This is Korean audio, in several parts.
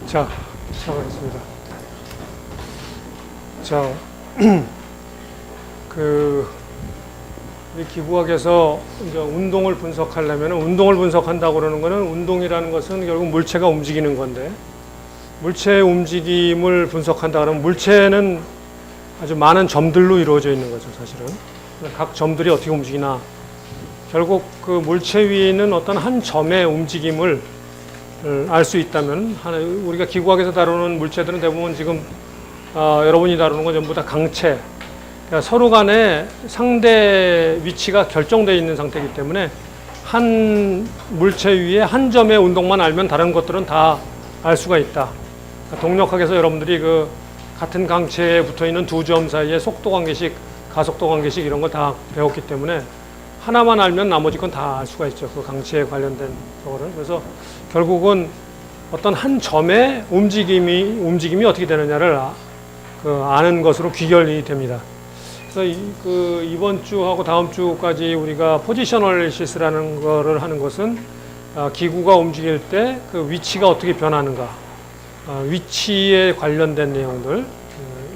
자, 시작하겠습니다. 자, 이 기구학에서 이제 운동을 분석하려면, 운동을 분석한다고 그러는 거는, 운동이라는 것은 결국 물체가 움직이는 건데, 물체의 움직임을 분석한다 그러면 물체는 아주 많은 점들로 이루어져 있는 거죠, 사실은. 각 점들이 어떻게 움직이나. 결국 그 물체 위에 있는 어떤 한 점의 움직임을 알 수 있다면, 우리가 기구학에서 다루는 물체들은 대부분 지금 여러분이 다루는 건 전부 다 강체, 그러니까 서로 간에 상대 위치가 결정되어 있는 상태이기 때문에 한 물체 위에 한 점의 운동만 알면 다른 것들은 다 알 수가 있다. 그러니까 동력학에서 여러분들이 그 같은 강체에 붙어 있는 두 점 사이에 속도 관계식, 가속도 관계식 이런 걸 다 배웠기 때문에 하나만 알면 나머지 건 다 알 수가 있죠. 그 강체에 관련된 거를. 그래서 결국은 어떤 한 점의 움직임이 어떻게 되느냐를 아는 것으로 귀결이 됩니다. 그래서 이번 주하고 다음 주까지 우리가 포지션 어널리시스라는 거를 하는 것은 기구가 움직일 때 그 위치가 어떻게 변하는가, 위치에 관련된 내용들을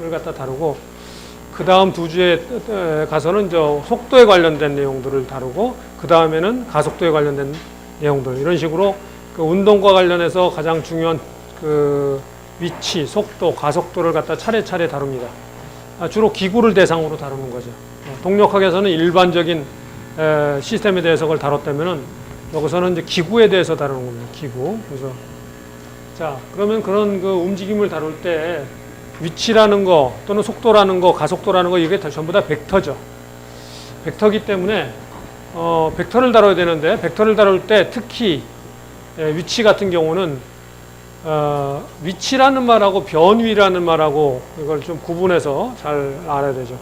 갖다 다루고, 그 다음 두 주에 가서는 속도에 관련된 내용들을 다루고, 그 다음에는 가속도에 관련된 내용들, 이런 식으로 그 운동과 관련해서 가장 중요한 그 위치, 속도, 가속도를 갖다 차례차례 다룹니다. 주로 기구를 대상으로 다루는 거죠. 동력학에서는 일반적인 시스템에 대해서 그걸 다뤘다면은 여기서는 이제 기구에 대해서 다루는 겁니다. 기구. 그래서 자, 그러면 그런 그 움직임을 다룰 때 위치라는 거 또는 속도라는 거, 가속도라는 거, 이게 전부 다 벡터죠. 벡터기 때문에 벡터를 다뤄야 되는데, 벡터를 다룰 때 특히 위치 같은 경우는 위치라는 말하고 변위라는 말하고 이걸 좀 구분해서 잘 알아야 되죠.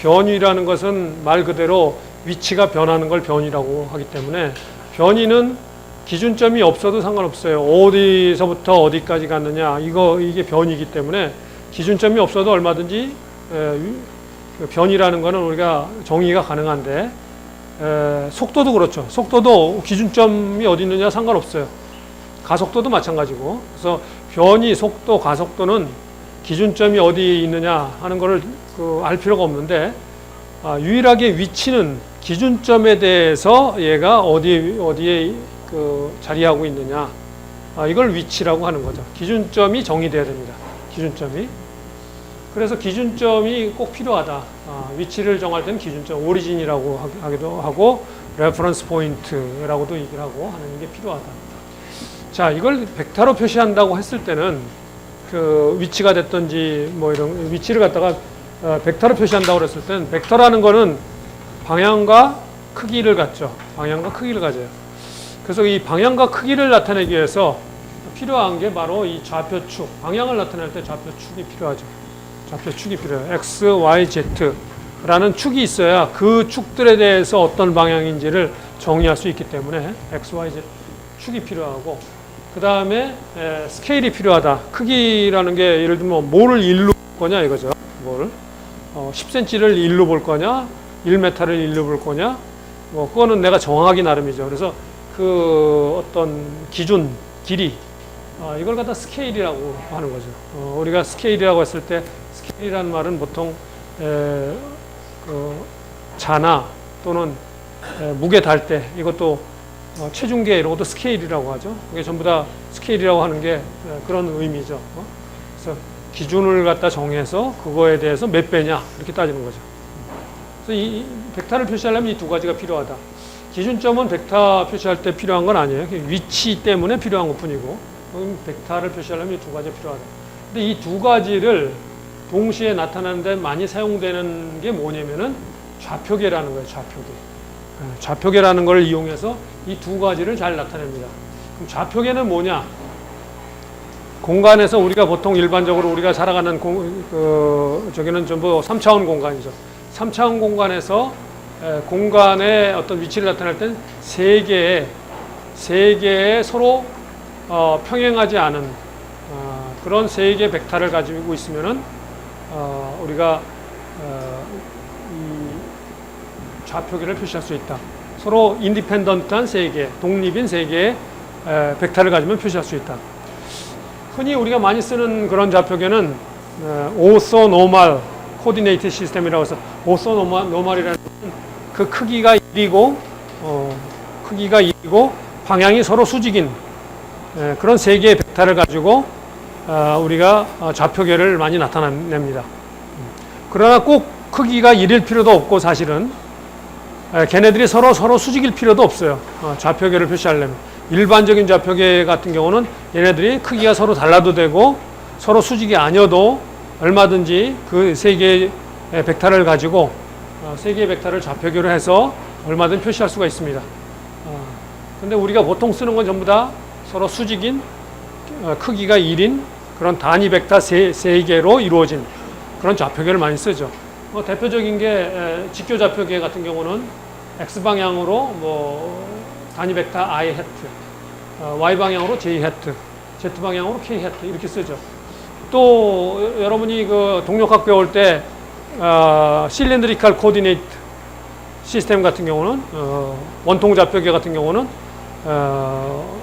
변위라는 것은 말 그대로 위치가 변하는 걸 변위라고 하기 때문에, 변위는 기준점이 없어도 상관없어요. 어디서부터 어디까지 갔느냐, 이게 변이기 때문에 기준점이 없어도 얼마든지 변이라는 거는 우리가 정의가 가능한데, 속도도 그렇죠. 속도도 기준점이 어디 있느냐 상관없어요. 가속도도 마찬가지고. 그래서 변이, 속도, 가속도는 기준점이 어디 있느냐 하는 거를 알 필요가 없는데, 유일하게 위치는 기준점에 대해서 얘가 어디에 자리하고 있느냐, 이걸 위치라고 하는 거죠. 기준점이 정의돼야 됩니다. 기준점이. 그래서 기준점이 꼭 필요하다. 위치를 정할 때는 기준점, 오리진이라고 하기도 하고, 레퍼런스 포인트라고도 얘기를 하고 하는 게 필요하다. 자, 이걸 벡터로 표시한다고 했을 때는 그 위치가 됐든지 뭐 이런 위치를 갖다가 벡터로 표시한다고 했을 때는, 벡터라는 거는 방향과 크기를 갖죠. 방향과 크기를 가져요. 그래서 이 방향과 크기를 나타내기 위해서 필요한 게 바로 이 좌표축, 방향을 나타낼 때 좌표축이 필요하죠. 좌표축이 필요해요. X, Y, Z라는 축이 있어야 그 축들에 대해서 어떤 방향인지를 정의할 수 있기 때문에 X, Y, Z 축이 필요하고, 그 다음에 스케일이 필요하다. 크기라는 게 예를 들면 뭐를 1로 볼 거냐 이거죠. 뭐를 10cm를 1로 볼 거냐, 1m를 1로 볼 거냐, 뭐 그거는 내가 정하기 나름이죠. 그래서 그 어떤 기준, 길이, 이걸 갖다 스케일이라고 하는 거죠. 우리가 스케일이라고 했을 때, 스케일이라는 말은 보통 자나 또는 무게 달 때, 이것도 체중계 이런 것도 스케일이라고 하죠. 그게 전부 다 스케일이라고 하는 게 그런 의미죠. 그래서 기준을 갖다 정해서 그거에 대해서 몇 배냐 이렇게 따지는 거죠. 그래서 이 벡터를 표시하려면 이 두 가지가 필요하다. 기준점은 벡터 표시할 때 필요한 건 아니에요. 위치 때문에 필요한 것 뿐이고, 벡터를 표시하려면 이 두 가지가 필요하다. 근데 이 두 가지를 동시에 나타내는데 많이 사용되는 게 뭐냐면은 좌표계라는 거예요. 좌표계. 좌표계라는 걸 이용해서 이 두 가지를 잘 나타냅니다. 그럼 좌표계는 뭐냐? 공간에서 우리가 보통 일반적으로 우리가 살아가는 저기는 전부 3차원 공간이죠. 3차원 공간에서 공간의 어떤 위치를 나타낼 땐 세 개의 서로 평행하지 않은 그런 세 개의 벡터를 가지고 있으면은 우리가 이 좌표계를 표시할 수 있다. 서로 인디펜던트한 세 개, 독립인 세 개의 벡터를 가지면 표시할 수 있다. 흔히 우리가 많이 쓰는 그런 좌표계는 오소노멀 코디네이트 시스템이라고 해서 오소노멀이라는 그 크기가 1이고 방향이 서로 수직인 그런 세 개의 벡터를 가지고 우리가 좌표계를 많이 나타냅니다. 그러나 꼭 크기가 1일 필요도 없고 사실은 걔네들이 서로 수직일 필요도 없어요. 좌표계를 표시하려면. 일반적인 좌표계 같은 경우는 얘네들이 크기가 서로 달라도 되고 서로 수직이 아니어도 얼마든지 그 세 개의 벡터를 가지고 세 개의 벡터를 좌표계로 해서 얼마든 표시할 수가 있습니다. 근데 우리가 보통 쓰는 건 전부 다 서로 수직인 크기가 1인 그런 단위 벡터 세 개로 이루어진 그런 좌표계를 많이 쓰죠. 대표적인 게 직교 좌표계 같은 경우는 X방향으로 단위 벡터 I 해트, Y방향으로 J 해트, Z방향으로 K 해트 이렇게 쓰죠. 또 여러분이 그 동력학 배울 때 실린드리칼 코디네이트 시스템 같은 경우는 원통 좌표계 같은 경우는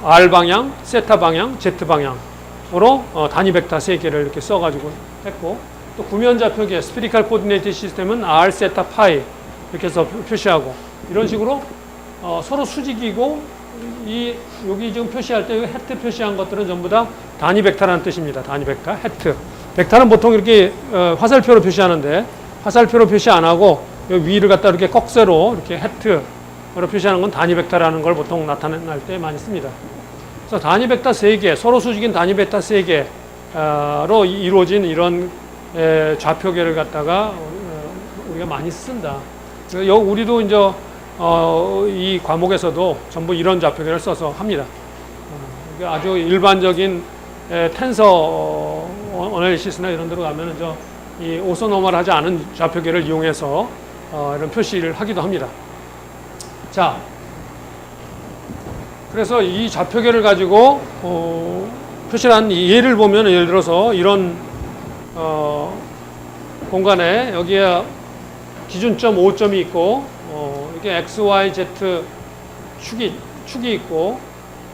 R 방향, 세타 방향, Z 방향으로 단위 벡터 세 개를 이렇게 써가지고 했고 또 구면 좌표계 스피리칼 코디네이트 시스템은 R, 세타, 파이 이렇게 해서 표시하고 이런 식으로 서로 수직이고 여기 지금 표시할 때 해트 표시한 것들은 전부 다 단위 벡터라는 뜻입니다. 단위 벡터, 해트. 벡터는 보통 이렇게 화살표로 표시하는데 화살표로 표시 안 하고 위를 갖다 이렇게 꺽쇠로 이렇게 해트로 표시하는 건 단위 벡터라는 걸 보통 나타낼 때 많이 씁니다. 그래서 단위 벡터 3개, 서로 수직인 단위 벡터 3개로 이루어진 이런 좌표계를 갖다가 우리가 많이 쓴다. 우리도 이제 이 과목에서도 전부 이런 좌표계를 써서 합니다. 아주 일반적인 텐서 어널리시스나 이런 데로 가면은 이 오소노멀하지 않은 좌표계를 이용해서 이런 표시를 하기도 합니다. 자, 그래서 이 좌표계를 가지고 표시를 한 예를 보면 예를 들어서 이런 공간에 여기에 기준점 5점이 있고 이게 X, Y, Z 축이 있고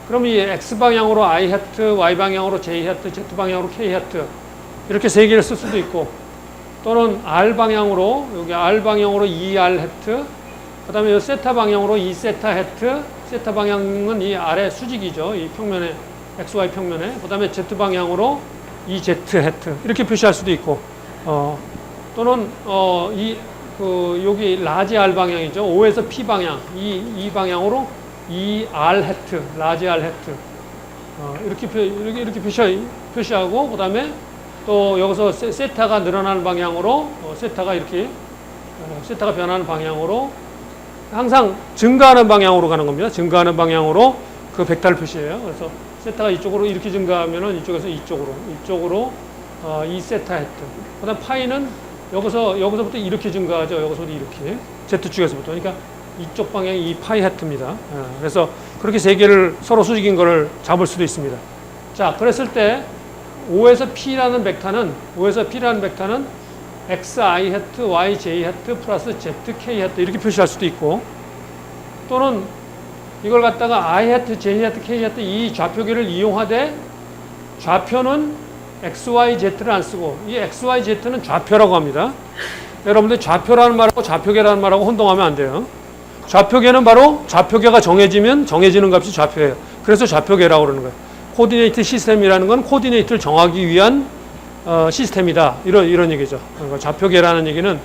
그럼 이 X 방향으로 I 해트, Y 방향으로 J 해트, Z 방향으로 K 해트 이렇게 세 개를 쓸 수도 있고 또는 R 방향으로 여기 R 방향으로 ER 해트 그다음에 이 세타 방향으로 E 세타 해트 세타 방향은 이 아래 수직이죠. 이 평면에 XY 평면에 그다음에 Z 방향으로 E Z 해트 이렇게 표시할 수도 있고 또는 여기 라지 R 방향이죠. O에서 P 방향, 이 방향으로 ER 해트, 라지 R 해트. 이렇게 표시하고, 그 다음에 또 여기서 세타가 늘어나는 방향으로, 세타가 변하는 방향으로 항상 증가하는 방향으로 가는 겁니다. 증가하는 방향으로 그 벡터를 표시해요. 그래서 세타가 이쪽으로 이렇게 증가하면은 이쪽에서 이쪽으로 이 세타 해트. 그 다음 파이는 여기서부터 이렇게 증가하죠. 여기서부터 이렇게. Z축에서부터. 그러니까 이쪽 방향이 이 파이 해트입니다. 그래서 그렇게 세 개를 서로 수직인 거를 잡을 수도 있습니다. 자, 그랬을 때 O에서 P라는 벡터는 XI 해트, YJ 해트 플러스 ZK 해트 이렇게 표시할 수도 있고 또는 이걸 갖다가 I 해트, J 해트, K 해트 이 좌표계를 이용하되 좌표는 XYZ를 안 쓰고 이 XYZ는 좌표라고 합니다. 여러분들 좌표라는 말하고 좌표계라는 말하고 혼동하면 안 돼요. 좌표계는 바로 좌표계가 정해지면 정해지는 값이 좌표예요. 그래서 좌표계라고 그러는 거예요. 코디네이트 시스템이라는 건 코디네이트를 정하기 위한 시스템이다. 이런 얘기죠. 그러니까 좌표계라는 얘기는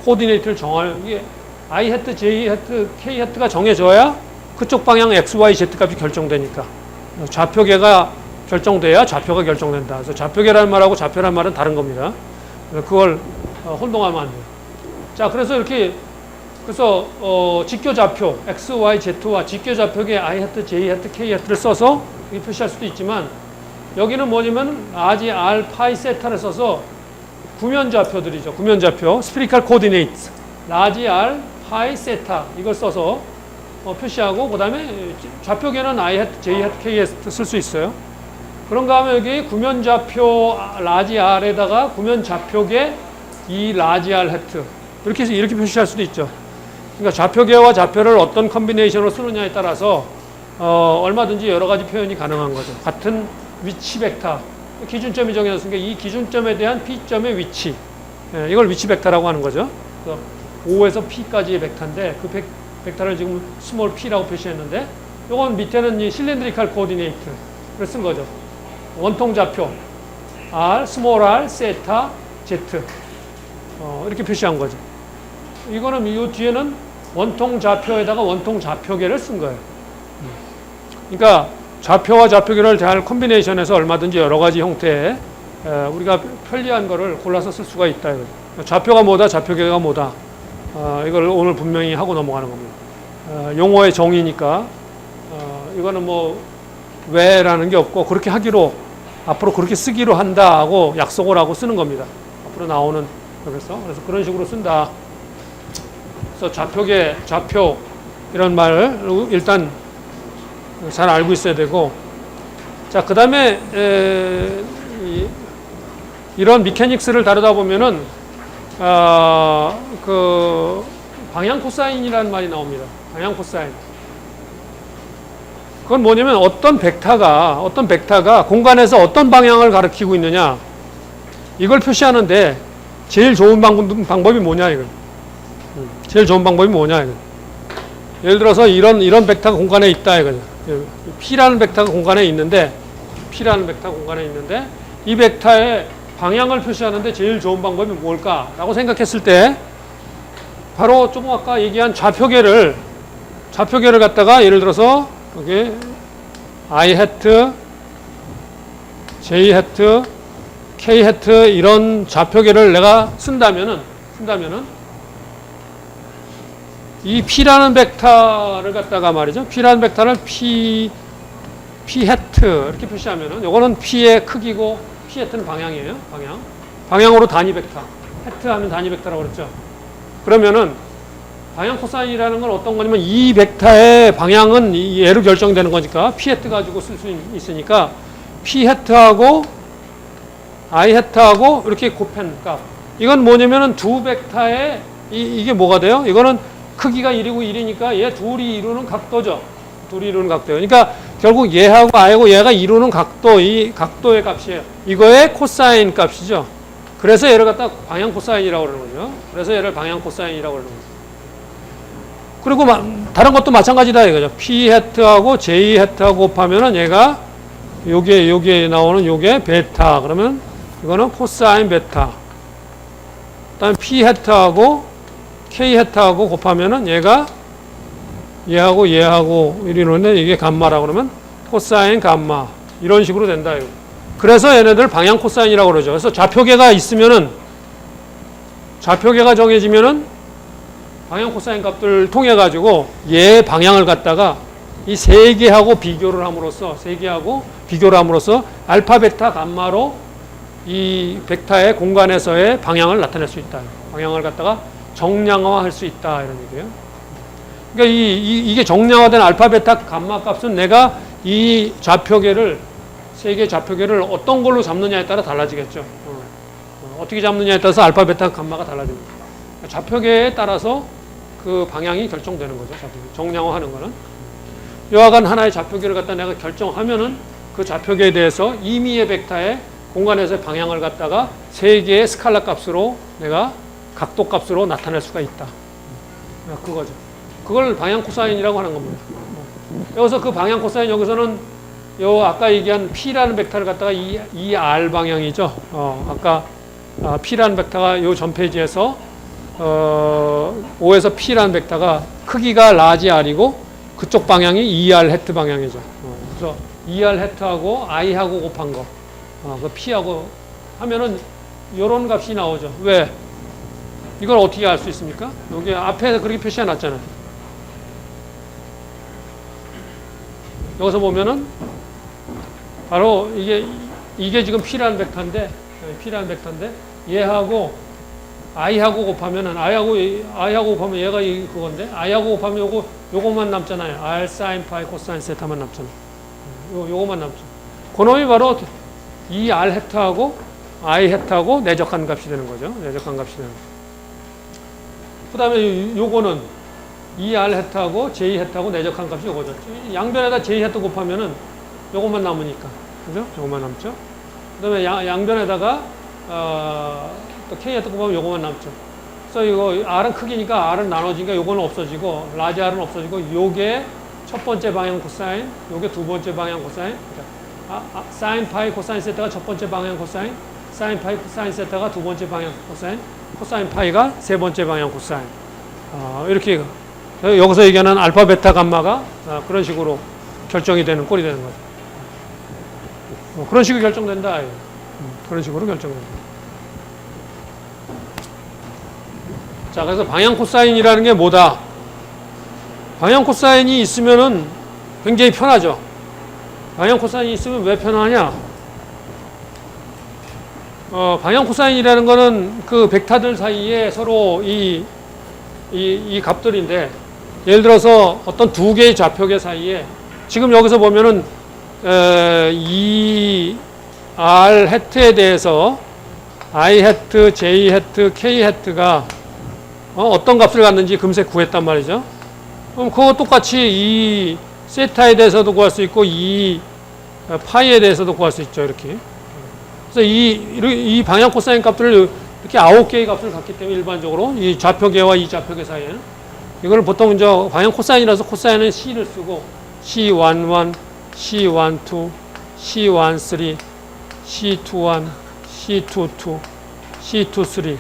코디네이트를 정할 이게 I 해트, J 해트, K 해트가 정해져야 그쪽 방향 XYZ 값이 결정되니까 좌표계가 결정돼야 좌표가 결정된다. 그래서 좌표계라는 말하고 좌표라는 말은 다른 겁니다. 그걸 혼동하면 안 돼요. 자, 그래서 직교 좌표 X, Y, Z와 직교 좌표계 I 해트, J 해트, K 해트를 써서 표시할 수도 있지만 여기는 뭐냐면 라지 R, 파이, 세타를 써서 구면 좌표들이죠. 구면 좌표, 스피리칼 코디네이트, 라지 R, 파이, 세타 이걸 써서 표시하고 그 다음에 좌표계는 I 해트, J 해트, K 해트 쓸 수 있어요. 그런가 하면 여기 구면 좌표 라지 R에다가 구면 좌표계 이 라지 R 해트 이렇게 해서 이렇게 표시할 수도 있죠. 그러니까 좌표계와 좌표를 어떤 컨비네이션으로 쓰느냐에 따라서 얼마든지 여러 가지 표현이 가능한 거죠. 같은 위치 벡터 기준점이 정해졌으니까 이 기준점에 대한 P점의 위치. 예, 이걸 위치 벡터라고 하는 거죠. 그래서 O에서 P까지의 벡터인데 그 벡터를 지금 스몰 p라고 표시했는데 이건 밑에는 이 실린드리칼 코오디네이트를 쓴 거죠. 원통 좌표 R, 스몰 r, 세타, z 이렇게 표시한 거죠. 이거는 이 뒤에는 원통 좌표에다가 원통 좌표계를 쓴 거예요. 그러니까 좌표와 좌표계를 잘 콤비네이션해서 얼마든지 여러 가지 형태의 우리가 편리한 거를 골라서 쓸 수가 있다. 이거죠. 좌표가 뭐다, 좌표계가 뭐다. 이걸 오늘 분명히 하고 넘어가는 겁니다. 용어의 정의니까 이거는 뭐 왜라는 게 없고 그렇게 하기로 앞으로 그렇게 쓰기로 한다 하고 약속을 하고 쓰는 겁니다. 앞으로 나오는 그래서 그런 식으로 쓴다. 그래서 좌표계, 좌표 이런 말을 일단 잘 알고 있어야 되고 자 그다음에 이런 미케닉스를 다루다 보면은 그 방향 코사인이라는 말이 나옵니다. 방향 코사인. 그건 뭐냐면 어떤 벡터가 공간에서 어떤 방향을 가리키고 있느냐 이걸 표시하는데 제일 좋은 방법이 뭐냐 이거. 제일 좋은 방법이 뭐냐 이거. 예를 들어서 이런 벡터가 공간에 있다 이거죠. P라는 벡터가 공간에 있는데 이 벡터의 방향을 표시하는데 제일 좋은 방법이 뭘까라고 생각했을 때 바로 조금 아까 얘기한 좌표계를 갖다가 예를 들어서 여기 I hat, J hat, K hat 이런 좌표계를 내가 쓴다면은 이 P라는 벡터를 갖다가 말이죠. P라는 벡터를 P hat 이렇게 표시하면은 요거는 P의 크기고 P hat는 방향이에요. 방향으로 단위 벡터. hat 하면 단위 벡터라고 그랬죠. 그러면은 방향 코사인이라는 건 어떤 거냐면 이 벡터의 방향은 얘로 결정되는 거니까 P hat 가지고 쓸 수 있으니까 P hat하고 I hat하고 이렇게 곱한 값. 이건 뭐냐면은 두 벡터의 이게 뭐가 돼요? 이거는 크기가 1이고 1이니까 얘 둘이 이루는 각도죠. 그러니까 결국 얘하고 I하고 얘가 이루는 각도, 이 각도의 값이에요. 이거의 코사인 값이죠. 그래서 얘를 갖다 방향 코사인이라고 그러는 거죠. 그래서 얘를 방향 코사인이라고 그러는 거죠. 그리고 다른 것도 마찬가지다 이거죠. P hat하고 J hat하고 곱하면은 얘가 여기에 나오는 요게 베타. 그러면 이거는 코사인 베타. 그다음에 P hat하고 K hat하고 곱하면은 얘하고 이러는데 이게 감마라고 그러면 코사인 감마. 이런 식으로 된다 이거. 그래서 얘네들 방향 코사인이라고 그러죠. 그래서 좌표계가 정해지면은 방향 코사인 값들 통해 가지고 얘 방향을 갖다가 이 세 개하고 비교를 함으로써 알파, 베타, 감마로 이 벡터의 공간에서의 방향을 나타낼 수 있다. 방향을 갖다가 정량화할 수 있다 이런 얘기예요. 그러니까 이게 정량화된 알파, 베타, 감마 값은 내가 이 좌표계를 세 개의 좌표계를 어떤 걸로 잡느냐에 따라 달라지겠죠. 어떻게 잡느냐에 따라서 알파, 베타, 감마가 달라집니다. 좌표계에 따라서 그 방향이 결정되는 거죠. 정량화하는 거는. 여하간 하나의 좌표계를 갖다 내가 결정하면은 그 좌표계에 대해서 임의의 벡터의 공간에서의 방향을 갖다가 세 개의 스칼라 값으로 내가 각도 값으로 나타낼 수가 있다. 그거죠. 그걸 방향 코사인이라고 하는 겁니다. 여기서 그 방향 코사인 여기서는 요 아까 얘기한 P라는 벡터를 갖다가 이 R 방향이죠. 아까 P라는 벡터가 요 전 페이지에서 O에서 P라는 벡터가 크기가 라지 R이고 그쪽 방향이 ER hat 방향이죠. 그래서 ER hat하고 I하고 곱한 거. 그 P하고 하면은 요런 값이 나오죠. 왜? 이걸 어떻게 알 수 있습니까? 여기 앞에 그렇게 표시해 놨잖아요. 여기서 보면은 바로 이게 지금 P라는 벡터인데 얘하고 I하고 곱하면은 I하고 곱하면 얘가 그건데 I하고 곱하면 요거만 남잖아요. R sin 파이 코사인 세타만 남잖아요. 요거만 남죠. 그놈이 바로 이 R hat하고 I hat하고 내적한 값이 되는 거죠. 내적한 값이 되는 거죠. 그다음에 요거는 이 R hat하고 J hat하고 내적한 값이 요거죠. 양변에다 J hat 곱하면은 요것만 남으니까. 그죠? 요것만 남죠. 그다음에 양변에다가 또 K에다 보면 요거만 남죠. 그래서 이거 R은 크기니까 R은 나눠지니까 요거는 없어지고 라지 R은 없어지고 요게 첫 번째 방향 코사인, 요게 두 번째 방향 코사인. 그러니까 사인 파이 코사인 세타가 첫 번째 방향 코사인, 사인 파이 코사인 세타가 두 번째 방향 코사인, 코사인 파이가 세 번째 방향 코사인. 이렇게 여기서 얘기하는 알파, 베타, 감마가 그런 식으로 결정이 되는 꼴이 되는 거죠. 그런 식으로 결정된다. 그런 식으로 결정된다. 자, 그래서 방향 코사인이라는 게 뭐다? 방향 코사인이 있으면은 굉장히 편하죠. 방향 코사인이 있으면 왜 편하냐? 방향 코사인이라는 거는 그 벡터들 사이에 서로 이 값들인데, 예를 들어서 어떤 두 개의 좌표계 사이에 지금 여기서 보면은 이 R 해트에 대해서 I 해트, J 해트, K 해트가 어떤 값을 갖는지 금세 구했단 말이죠. 그럼 그거 똑같이 이 세타에 대해서도 구할 수 있고 이 파이에 대해서도 구할 수 있죠. 이렇게. 그래서 이 방향 코사인 값들을 이렇게 9개의 값을 갖기 때문에 일반적으로 이 좌표계와 이 좌표계 사이에는 이걸 보통 이제 방향 코사인이라서 코사인은 C를 쓰고 C11, C12, C13, C21, C22, C23,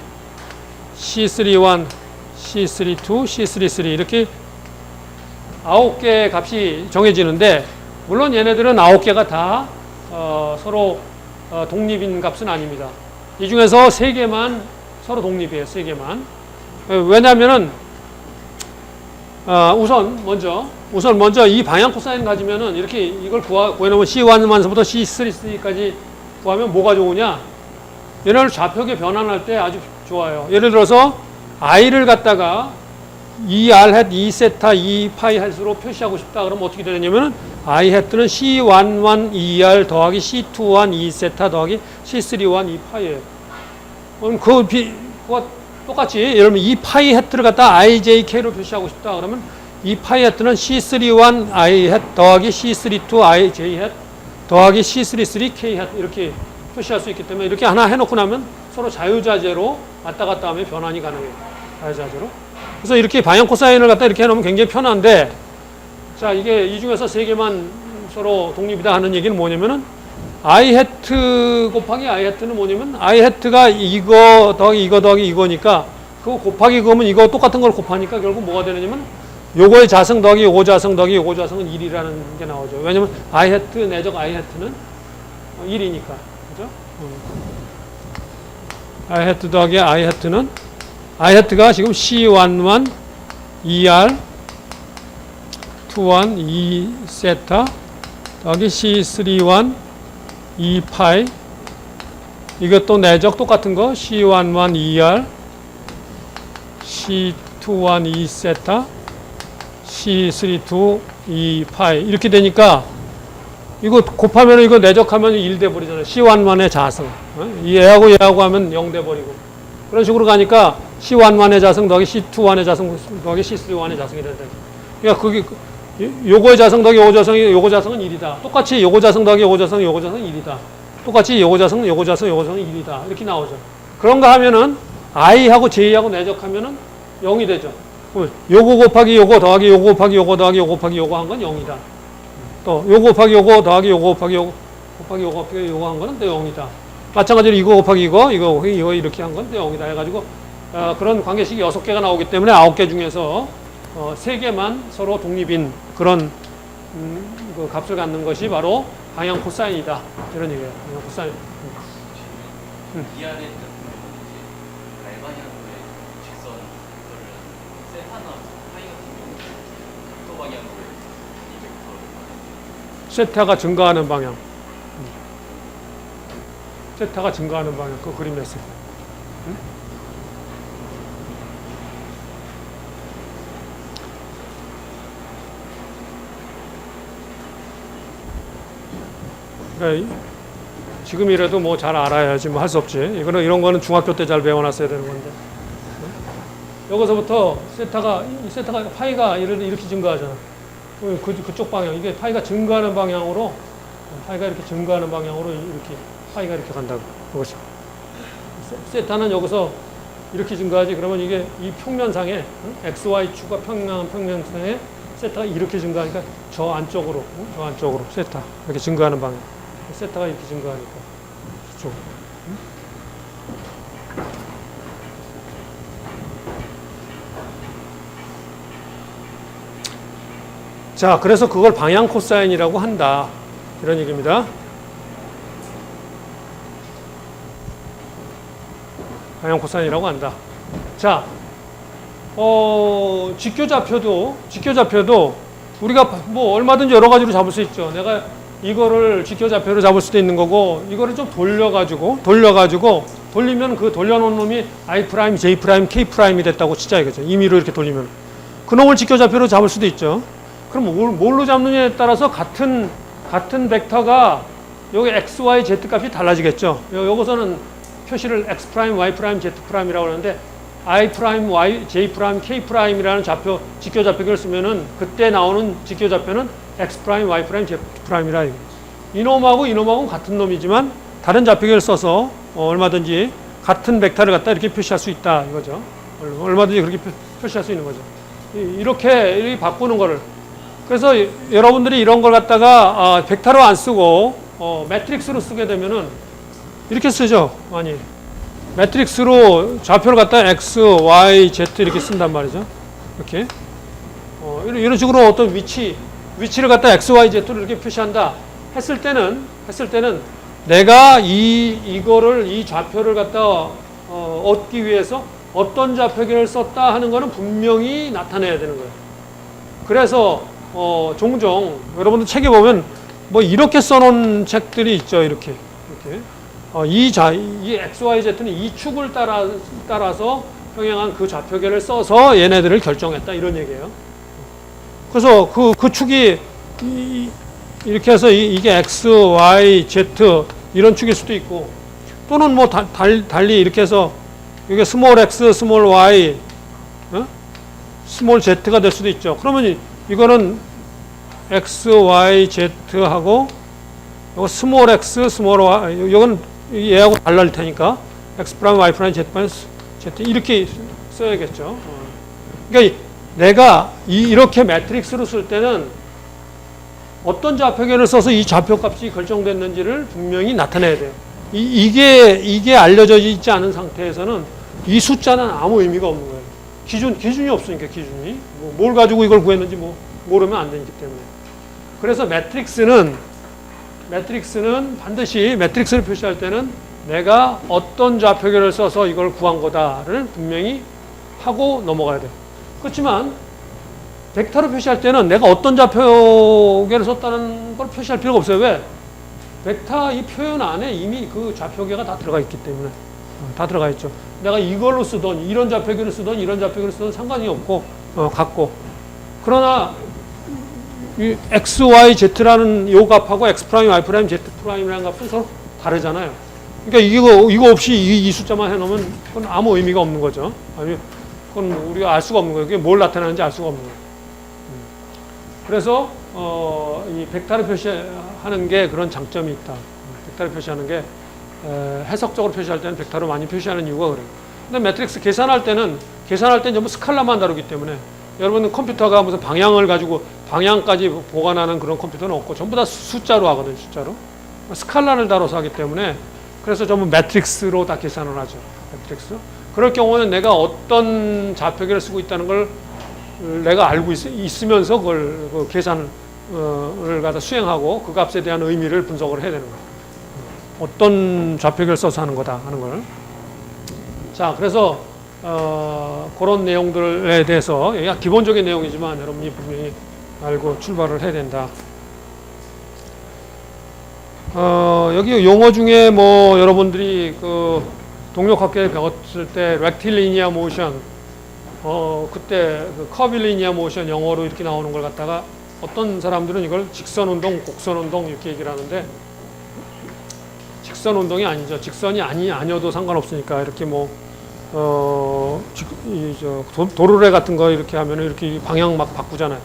C31, C32, C33 이렇게 9개의 값이 정해지는데, 물론 얘네들은 9개가 다 서로 독립인 값은 아닙니다. 이 중에서 3개만 서로 독립이에요. 3개만. 왜냐하면은 우선 먼저 이 방향 코사인 가지면은 이렇게 이걸 구해놓으면 C1만서부터 C3까지 구하면 뭐가 좋으냐? 얘네를 좌표계 변환할 때 아주 좋아요. 예를 들어서 I를 갖다가 이 R hat, 이 세타, 이 파이 햇으로 표시하고 싶다. 그러면 어떻게 되냐면은 I hat는 C11 ER 더하기 C21 E 세타 더하기 C31 E 파이예요. 그럼 그거 똑같이 예를 들면 이 파이 해트를 갖다 IJK로 표시하고 싶다. 그러면 이 파이 해트는 C31 I hat 더하기 C32 IJ hat 더하기 C33 K hat 이렇게 표시할 수 있기 때문에 이렇게 하나 해놓고 나면 서로 자유자재로 왔다 갔다 하면 변환이 가능해요. 자유자재로. 그래서 이렇게 방향 코사인을 갖다 이렇게 해놓으면 굉장히 편한데, 자, 이게 이 중에서 3개만 서로 독립이다 하는 얘기는 뭐냐면은 I hat 곱하기 I hat는 뭐냐면 I hat가 이거 더하기 이거니까 그거 곱하기 그거면 이거 똑같은 걸 곱하니까 결국 뭐가 되느냐면 요거의 자성 더하기 요거 자성 더하기 요거 자성은 1이라는 게 나오죠. 왜냐면 I hat 내적 I hat는 1이니까. 그죠? I hat 더하기 I hat는 I hat가 지금 C11 ER 21 E 세타 더하기 C31 E 파이, 이것도 내적 똑같은 거 C11 ER C21 E 세타 C32 E 파이 이렇게 되니까 이거 곱하면 이거 내적하면 1 돼버리잖아요. C11의 자성. 얘하고 하면 0 돼버리고. 그런 식으로 가니까 C11의 자성 더하기 C21의 자성 더하기 C31의 자성이 된다. 그러니까 그게 요거의 자성 더하기 요거 자성은 1이다. 똑같이 요거 자성 더하기 요거 자성은 1이다. 똑같이 요거 자성은 1이다. 이렇게 나오죠. 그런가 하면은 I하고 J하고 내적하면은 0이 되죠. 요거 곱하기 요거 더하기 요거 곱하기 요거 더하기 요거 곱하기 요거 한 건 0이다. 또 요거 곱하기 요거 더하기 요거 곱하기 요거 곱하기 요거 한 거는 또 0이다. 마찬가지로 이거 곱하기 이거 이렇게 한 건 또 0이다 해가지고 그런 관계식이 6개가 나오기 때문에 9개 중에서 3개만 서로 독립인 그런 그 값을 갖는 것이 바로 방향 코사인이다. 이런 얘기예요. 방향 코사인. 이 안에 발방향으로의 직선 벡터를 세타나 파이 같은 경우는 각도 방향으로의 이 벡터를 세타가 증가하는 방향. 세타가 증가하는 방향. 그 그림이었어요. 그러니까 지금이라도 뭐 잘 알아야지 뭐 할 수 없지. 이런 거는 중학교 때 잘 배워놨어야 되는 건데. 여기서부터 세타가 파이가 이렇게 증가하잖아. 그쪽 방향, 이게 파이가 증가하는 방향으로, 파이가 이렇게 증가하는 방향으로 이렇게 파이가 이렇게 간다고. 그것이. 세타는 여기서 이렇게 증가하지. 그러면 이게 이 평면상에 XY축과 평행한 평면상에 세타가 이렇게 증가하니까 저 안쪽으로 세타 이렇게 증가하는 방향. 세타가 이렇게 증가하니까 저쪽. 자, 그래서 그걸 방향 코사인이라고 한다. 이런 얘기입니다. 방향 코사인이라고 한다. 자, 직교좌표도 우리가 뭐 얼마든지 여러 가지로 잡을 수 있죠. 내가 이거를 직교좌표로 잡을 수도 있는 거고, 이거를 좀 돌려가지고 돌리면 그 돌려놓은 놈이 I 프라임, J 프라임, K 프라임이 됐다고 치자 이거죠. 임의로 이렇게 돌리면. 그 놈을 직교좌표로 잡을 수도 있죠. 그럼 뭘로 잡느냐에 따라서 같은 벡터가 여기 x, y, z 값이 달라지겠죠. 여기서는 표시를 x 프라임, y 프라임, z 프라임이라고 하는데 I 프라임, y, j 프라임, k 프라임이라는 좌표 직교좌표를 쓰면은 그때 나오는 직교좌표는 x 프라임, y 프라임, z 프라임이라. 이놈하고 같은 놈이지만 다른 좌표를 써서 얼마든지 같은 벡터를 갖다 이렇게 표시할 수 있다 이거죠. 얼마든지 그렇게 표시할 수 있는 거죠. 이렇게 바꾸는 거를. 그래서 여러분들이 이런 걸 갖다가 벡터로 안 쓰고 매트릭스로 쓰게 되면은 이렇게 쓰죠. 많이 매트릭스로 좌표를 갖다 x, y, z 이렇게 쓴단 말이죠. 이렇게 이런 식으로 어떤 위치를 갖다 x, y, z를 이렇게 표시한다 했을 때는 내가 이 좌표를 갖다 얻기 위해서 어떤 좌표계를 썼다 하는 거는 분명히 나타내야 되는 거예요. 그래서 종종 여러분들 책에 보면 뭐 이렇게 써놓은 책들이 있죠. 이렇게. 이 x, y, z는 이 축을 따라서 평행한 그 좌표계를 써서 얘네들을 결정했다 이런 얘기예요. 그래서 그 축이 이렇게 해서 이게 x, y, z 이런 축일 수도 있고, 또는 뭐 달리 이렇게 해서 이게 스몰 x, 스몰 y, 스몰 z가 될 수도 있죠. 그러면 이거는 x, y, z하고 이거 스몰 x, 스몰 y, 이건 얘하고 달라질 테니까 x 프라임, y 프라임, z 프라임, z 이렇게 써야겠죠. 그러니까 내가 이렇게 매트릭스로 쓸 때는 어떤 좌표계를 써서 이 좌표값이 결정됐는지를 분명히 나타내야 돼요. 이게 알려져 있지 않은 상태에서는 이 숫자는 아무 의미가 없는 거예요. 기준이 없으니까 기준이. 뭘 가지고 이걸 구했는지 모르면 안 되기 때문에. 그래서 매트릭스는 반드시 매트릭스를 표시할 때는 내가 어떤 좌표계를 써서 이걸 구한 거다를 분명히 하고 넘어가야 돼요. 그렇지만 벡터를 표시할 때는 내가 어떤 좌표계를 썼다는 걸 표시할 필요가 없어요. 왜? 벡터 이 표현 안에 이미 그 좌표계가 다 들어가 있기 때문에. 다 들어가 있죠. 내가 이걸로 쓰던 이런 좌표계를 쓰던 이런 좌표계를 쓰던 상관이 없고 같고. 그러나 이 x, y, z라는 요 값하고 x 프라임, y 프라임, z 프라임이라는 값은 서로 다르잖아요. 그러니까 이거 없이 이 숫자만 해놓으면 그건 아무 의미가 없는 거죠. 아니, 그건 우리가 알 수가 없는 거예요. 그게 뭘 나타내는지 알 수가 없는 거예요. 그래서 이 벡터를 표시하는 게 그런 장점이 있다. 벡터를 표시하는 게 해석적으로 표시할 때는 벡터로 많이 표시하는 이유가 그래요. 근데 매트릭스 계산할 때는 전부 스칼라만 다루기 때문에 여러분은 컴퓨터가 무슨 방향을 가지고 방향까지 보관하는 그런 컴퓨터는 없고 전부 다 숫자로 하거든요. 숫자로. 스칼라를 다뤄서 하기 때문에 그래서 전부 매트릭스로 다 계산을 하죠. 매트릭스. 그럴 경우는 내가 어떤 좌표계를 쓰고 있다는 걸 내가 알고 있으면서 그걸 그 계산을 갖다 수행하고 그 값에 대한 의미를 분석을 해야 되는 거예요. 어떤 좌표계를 써서 하는 거다 하는 걸. 자, 그래서 그런 내용들에 대해서 기본적인 내용이지만 여러분이 분명히 알고 출발을 해야 된다. 여기 용어 중에 뭐 여러분들이 그 동력학교에 배웠을 때 렉틸리니아 모션, 그때 그 커빌리니아 모션 영어로 이렇게 나오는 걸 갖다가 어떤 사람들은 이걸 직선 운동, 곡선 운동 이렇게 얘기를 하는데 직선 운동이 아니죠. 직선이 아니어도 상관없으니까 이렇게 뭐 도르래 같은 거 이렇게 하면 이렇게 방향 막 바꾸잖아요.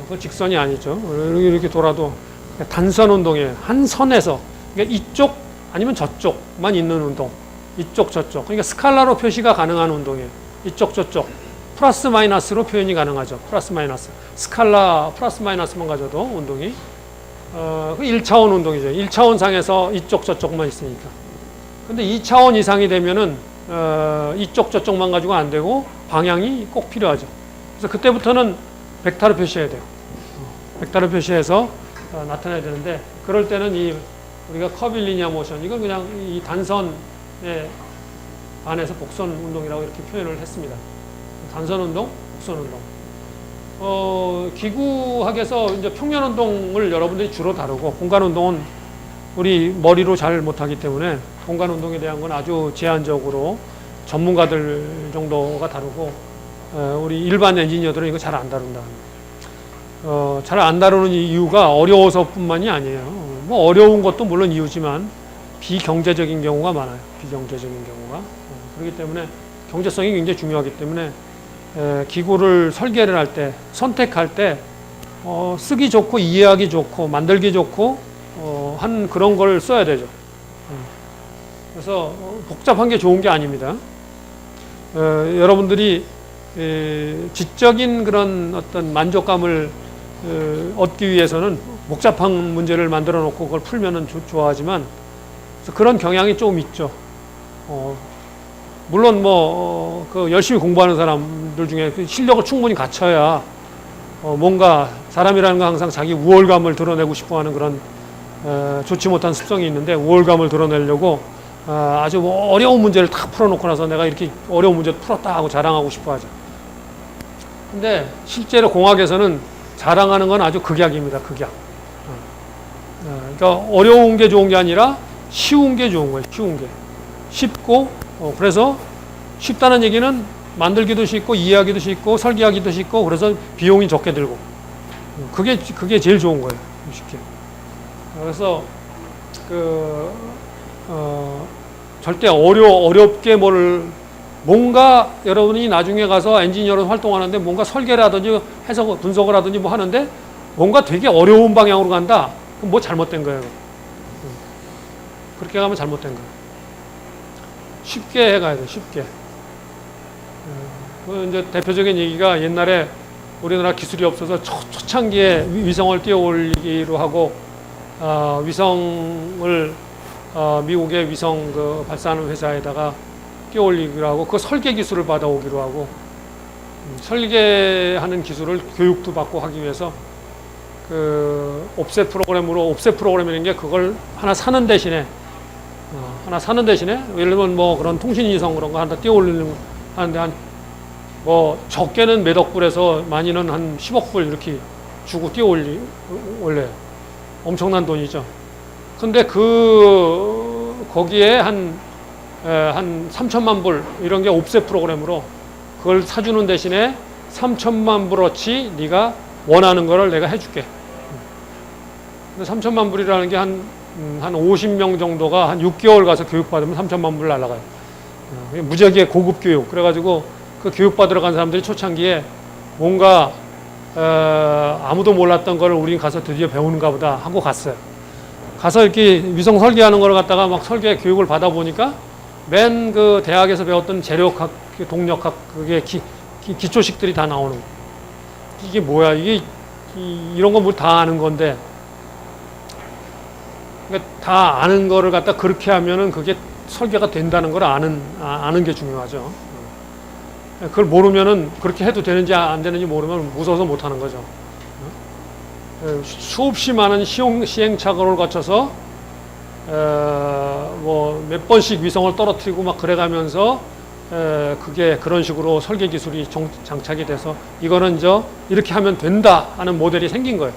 그건 직선이 아니죠. 이렇게 돌아도 단선 운동이에요. 한 선에서 그러니까 이쪽 아니면 저쪽만 있는 운동. 이쪽 저쪽. 그러니까 스칼라로 표시가 가능한 운동이에요. 이쪽 저쪽. 플러스 마이너스로 표현이 가능하죠. 플러스 마이너스. 스칼라 플러스 마이너스만 가져도 운동이 그 1차원 운동이죠. 1차원 상에서 이쪽 저쪽만 있으니까. 근데 2차원 이상이 되면은 이쪽 저쪽만 가지고 안 되고 방향이 꼭 필요하죠. 그래서 그때부터는 벡터로 표시해야 돼요. 벡터로 표시해서 나타내야 되는데 그럴 때는 이 우리가 커빌리니아 모션 이건 그냥 이 단선에 반해서 복선 운동이라고 이렇게 표현을 했습니다. 단선 운동, 복선 운동. 기구학에서 이제 평면 운동을 여러분들이 주로 다루고 공간 운동은 우리 머리로 잘 못하기 때문에 공간 운동에 대한 건 아주 제한적으로 전문가들 정도가 다루고 우리 일반 엔지니어들은 이거 잘 안 다룬다. 잘 안 다루는 이유가 어려워서뿐만이 아니에요. 뭐 어려운 것도 물론 이유지만 비경제적인 경우가 많아요. 비경제적인 경우가. 그렇기 때문에 경제성이 굉장히 중요하기 때문에 기구를 설계를 할 때, 선택할 때 쓰기 좋고 이해하기 좋고 만들기 좋고 한 그런 걸 써야 되죠. 그래서 복잡한 게 좋은 게 아닙니다. 여러분들이 지적인 그런 어떤 만족감을 얻기 위해서는 복잡한 문제를 만들어 놓고 그걸 풀면은 좋아하지만 그런 경향이 조금 있죠. 물론 그 열심히 공부하는 사람들 중에 그 실력을 충분히 갖춰야 뭔가 사람이라는 건 항상 자기 우월감을 드러내고 싶어하는 그런 좋지 못한 습성이 있는데 우월감을 드러내려고 아주 뭐 어려운 문제를 다 풀어놓고 나서 내가 이렇게 어려운 문제를 풀었다 하고 자랑하고 싶어하죠. 근데 실제로 공학에서는 자랑하는 건 아주 극약입니다. 극약. 그러니까 어려운 게 좋은 게 아니라 쉬운 게 좋은 거예요. 쉬운 게. 쉽고 그래서 쉽다는 얘기는 만들기도 쉽고 이해하기도 쉽고 설계하기도 쉽고 그래서 비용이 적게 들고 그게 제일 좋은 거예요. 쉽게. 그래서 절대 어렵게 뭔가 여러분이 나중에 가서 엔지니어로 활동하는데 뭔가 설계를 하든지 해석 분석을 하든지 뭐 하는데 뭔가 되게 어려운 방향으로 간다. 그럼 뭐 잘못된 거예요. 그렇게 가면 잘못된 거예요. 쉽게 해가야 돼요. 쉽게. 이제 대표적인 얘기가 옛날에 우리나라 기술이 없어서 초창기에 위성을 띄워올리기로 하고 위성을 미국의 위성 발사하는 회사에다가 띄워올리기로 하고 그 설계 기술을 받아오기로 하고 설계하는 기술을 교육도 받고 하기 위해서 옵셋 프로그램이라는 게 그걸 하나 사는 대신에 예를 들면 뭐 그런 통신위성 그런 거 하나 띄워올리는 하는데 뭐 적게는 몇억 불에서 많이는 한 10억 불 이렇게 주고 띄워올려요. 엄청난 돈이죠. 근데 거기에 한 3천만 불 이런 게 옵셋 프로그램으로 그걸 사주는 대신에 3천만 불어치 네가 원하는 거를 내가 해줄게. 근데 3천만 불이라는 게 한 50명 정도가 한 6개월 가서 교육받으면 3천만 불 날아가요. 무지하게 고급 교육. 그래가지고 그 교육받으러 간 사람들이 초창기에 뭔가 아무도 몰랐던 거를 우린 가서 드디어 배우는가 보다 하고 갔어요. 가서 이렇게 위성 설계하는 걸 갖다가 막 설계 교육을 받아보니까 맨 그 대학에서 배웠던 재료학, 동력학, 그게 기초식들이 다 나오는 거예요. 이게 뭐야? 이런 거 뭐 다 아는 건데. 그러니까 다 아는 거를 갖다 그렇게 하면은 그게 설계가 된다는 걸 아는 게 중요하죠. 그걸 모르면은 그렇게 해도 되는지 안 되는지 모르면 무서워서 못 하는 거죠. 수없이 많은 시행착오를 거쳐서 뭐 몇 번씩 위성을 떨어뜨리고 막 그래가면서 그게 그런 식으로 설계 기술이 장착이 돼서 이거는 이렇게 하면 된다 하는 모델이 생긴 거예요.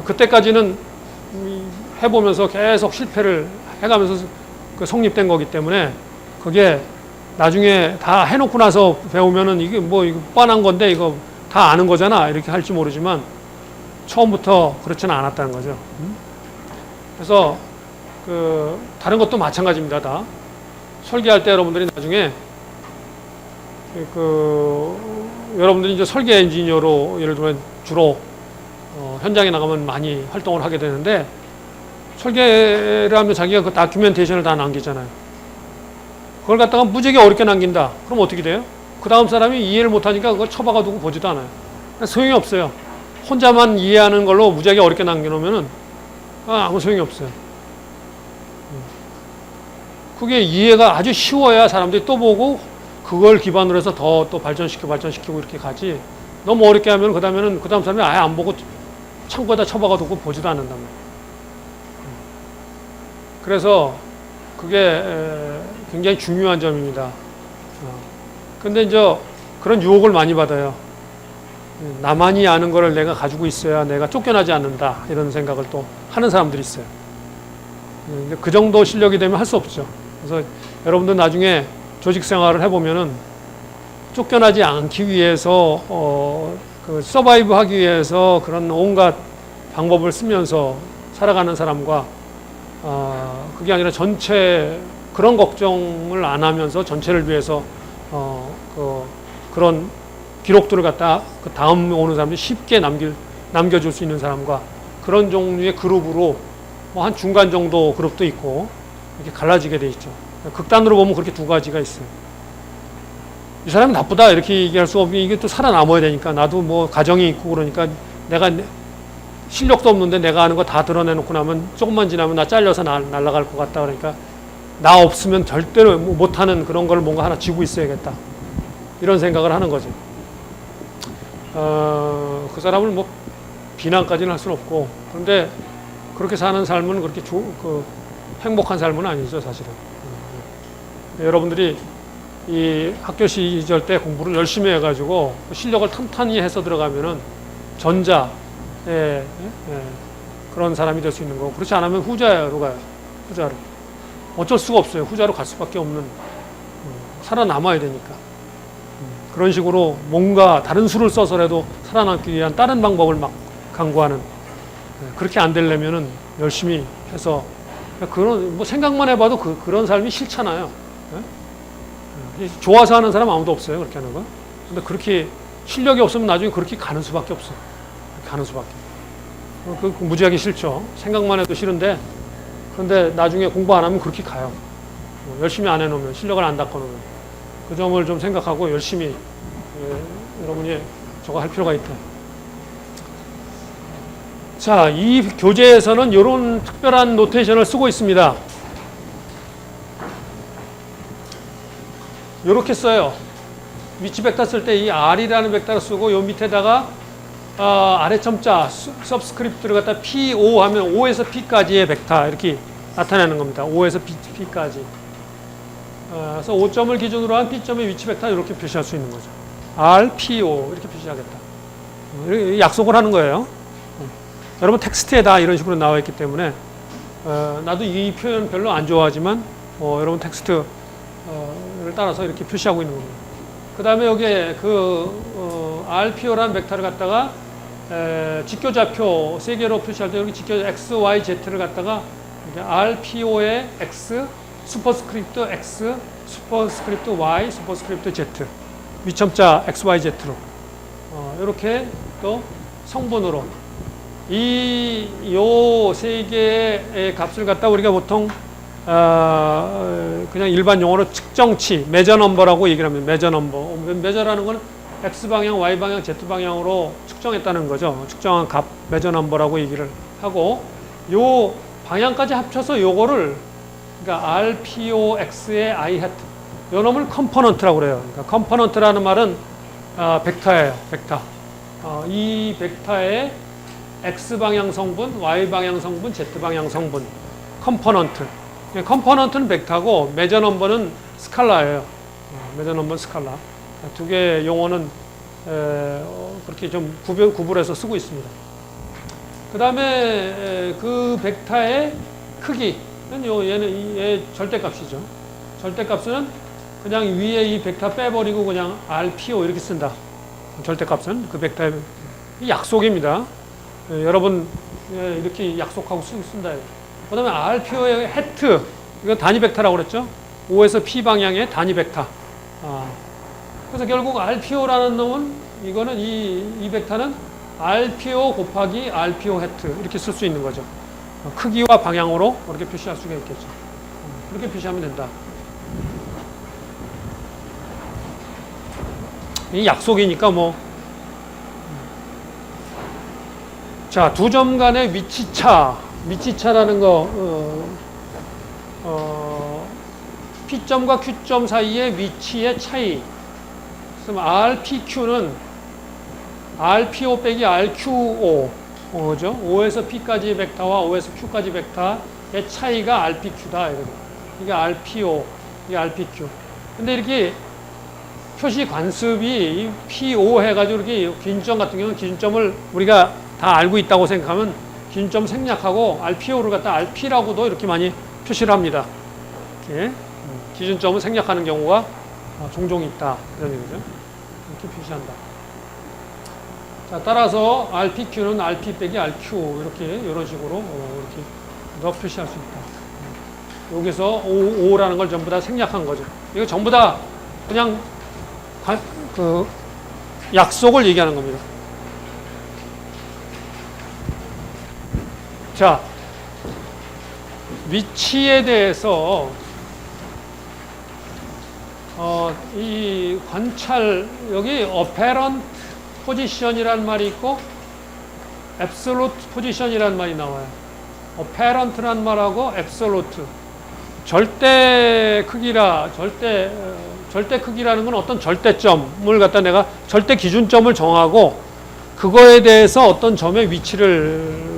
그때까지는 해보면서 계속 실패를 해가면서 성립된 거기 때문에 그게 나중에 다 해놓고 나서 배우면은 이게 뭐 이거 뻔한 건데 이거 다 아는 거잖아 이렇게 할지 모르지만 처음부터 그렇지는 않았다는 거죠. 그래서 다른 것도 마찬가지입니다. 다 설계할 때 여러분들이 나중에 여러분들이 이제 설계 엔지니어로 예를 들면 주로 현장에 나가면 많이 활동을 하게 되는데 설계를 하면 자기가 그 다큐멘테이션을 다 남기잖아요. 그걸 갖다가 무지하게 어렵게 남긴다. 그럼 어떻게 돼요? 그 다음 사람이 이해를 못하니까 그걸 쳐박아 두고 보지도 않아요. 소용이 없어요. 혼자만 이해하는 걸로 무지하게 어렵게 남겨놓으면은 아무 소용이 없어요. 그게 이해가 아주 쉬워야 사람들이 또 보고 그걸 기반으로 해서 더 또 발전시키고 이렇게 가지. 너무 어렵게 하면 그 다음 사람이 아예 안 보고 창고에다 쳐박아 두고 보지도 않는단 말이에요. 그래서 그게 굉장히 중요한 점입니다. 근데 이제 그런 유혹을 많이 받아요. 나만이 아는 거를 내가 가지고 있어야 내가 쫓겨나지 않는다. 이런 생각을 또 하는 사람들이 있어요. 그 정도 실력이 되면 할 수 없죠. 그래서 여러분들 나중에 조직 생활을 해보면은 쫓겨나지 않기 위해서, 그 서바이브 하기 위해서 그런 온갖 방법을 쓰면서 살아가는 사람과, 그게 아니라 전체 그런 걱정을 안 하면서 전체를 위해서, 그런 기록들을 갖다 그 다음 오는 사람들이 쉽게 남겨줄 수 있는 사람과 그런 종류의 그룹으로 뭐 한 중간 정도 그룹도 있고 이렇게 갈라지게 돼 있죠. 극단으로 보면 그렇게 두 가지가 있어요. 이 사람이 나쁘다 이렇게 얘기할 수 없고 이게 또 살아남아야 되니까 나도 뭐 가정이 있고 그러니까 내가 실력도 없는데 내가 아는 거 다 드러내놓고 나면 조금만 지나면 나 잘려서 날아갈 것 같다 그러니까 나 없으면 절대로 못하는 그런 걸 뭔가 하나 쥐고 있어야겠다 이런 생각을 하는 거죠. 그 사람을 뭐 비난까지는 할 수는 없고 그런데 그렇게 사는 삶은 그렇게 행복한 삶은 아니죠 사실은. 여러분들이 이 학교 시절 때 공부를 열심히 해가지고 실력을 탄탄히 해서 들어가면은 그런 사람이 될 수 있는 거고 그렇지 않으면 후자로 가요. 후자로. 어쩔 수가 없어요. 후자로 갈 수밖에 없는 살아남아야 되니까. 그런 식으로 뭔가 다른 수를 써서라도 살아남기 위한 다른 방법을 막 강구하는 그렇게 안 되려면은 열심히 해서 그런 뭐 생각만 해봐도 그런 삶이 싫잖아요. 좋아서 하는 사람 아무도 없어요. 그렇게 하는 거. 근데 그렇게 실력이 없으면 나중에 그렇게 가는 수밖에 없어요. 그렇게 가는 수밖에. 그 무지하게 싫죠. 생각만 해도 싫은데 그런데 나중에 공부 안 하면 그렇게 가요. 열심히 안 해놓으면 실력을 안 닦아놓으면 그 점을 좀 생각하고 열심히 여러분이 저거 할 필요가 있다. 자, 이 교재에서는 이런 특별한 노테이션을 쓰고 있습니다. 이렇게 써요. 위치 벡터 쓸 때 이 R이라는 벡터를 쓰고 요 밑에다가 아래 첨자 서브스크립트를 갖다 P5 하면 O에서 P까지의 벡터 이렇게 나타내는 겁니다. O에서 P까지. 그래서 O점을 기준으로 한 P점의 위치 벡터 이렇게 표시할 수 있는 거죠. R, P5 이렇게 표시하겠다. 약속을 하는 거예요. 여러분 텍스트에 다 이런 식으로 나와 있기 때문에 나도 이 표현 별로 안 좋아하지만 여러분 텍스트를 따라서 이렇게 표시하고 있는 겁니다. 그 다음에 여기에 RPO라는 벡터를 갖다가 직교좌표 세 개로 표시할 때 여기 직교 X, Y, Z를 갖다가 RPO의 X, 슈퍼스크립트 X, 슈퍼스크립트 Y, 슈퍼스크립트 Z 위첨자 X, Y, Z로 이렇게 또 성분으로 요 세 개의 값을 갖다 우리가 보통 그냥 일반 용어로 측정치, 메저 넘버라고 얘기를 합니다. 메저 넘버. 메저라는 건 X방향, Y방향, Z방향으로 측정했다는 거죠. 측정한 값, 메저 넘버라고 얘기를 하고 요 방향까지 합쳐서 요거를 그러니까 RPOX의 I hat 요 놈을 컴포넌트라고 그래요. 그러니까 컴포넌트라는 말은 벡터예요. 벡터. 이 벡터의 X방향 성분, Y방향 성분, Z방향 성분 컴포넌트. 컴포넌트는 벡터고 메저 넘버는 스칼라예요. 메저 넘버는 스칼라. 두 개의 용어는 그렇게 좀 구분해서 쓰고 있습니다. 그 다음에 그 벡터의 크기는 얘는 절대값이죠. 절대값은 그냥 위에 이 벡터 빼버리고 그냥 RPO 이렇게 쓴다. 절대값은 그 벡터의 약속입니다. 여러분 이렇게 약속하고 쓴다. 그 다음에 RPO의 해트, 이건 단위 벡터라고 그랬죠? O에서 P 방향의 단위 벡터. 그래서 결국 RPO라는 놈은, 이거는 이 벡터는 RPO 곱하기 RPO 해트, 이렇게 쓸 수 있는 거죠. 크기와 방향으로 그렇게 표시할 수가 있겠죠. 그렇게 표시하면 된다. 이 약속이니까 뭐. 자, 두 점 간의 위치차. 위치차라는 거, P점과 Q점 사이의 위치의 차이. 그래서 RPQ는 RPO 빼기 RQO. 죠 O에서 P까지 벡터와 O에서 Q까지 벡터의 차이가 RPQ다. 이게 RPO, 이게 RPQ. 근데 이렇게 표시 관습이 PO 해가지고 이렇게 기준점 같은 경우는 기준점을 우리가 다 알고 있다고 생각하면 기준점 생략하고 RPO를 갖다 RP라고도 이렇게 많이 표시를 합니다. 이렇게 기준점을 생략하는 경우가 종종 있다. 그런 얘기죠. 이렇게 표시한다. 자, 따라서 RPQ는 RP 빼기 RQ 이렇게 이런 식으로 이렇게 표시할 수 있다. 여기서 O라는 걸 전부 다 생략한 거죠. 이거 전부 다 그냥 그 약속을 얘기하는 겁니다. 자, 위치에 대해서 이 관찰 여기 apparent position이라는 말이 있고 absolute position이라는 말이 나와요. apparent라는 말하고 absolute 절대 크기라 절대 크기라는 건 어떤 절대점을 갖다 내가 절대 기준점을 정하고 그거에 대해서 어떤 점의 위치를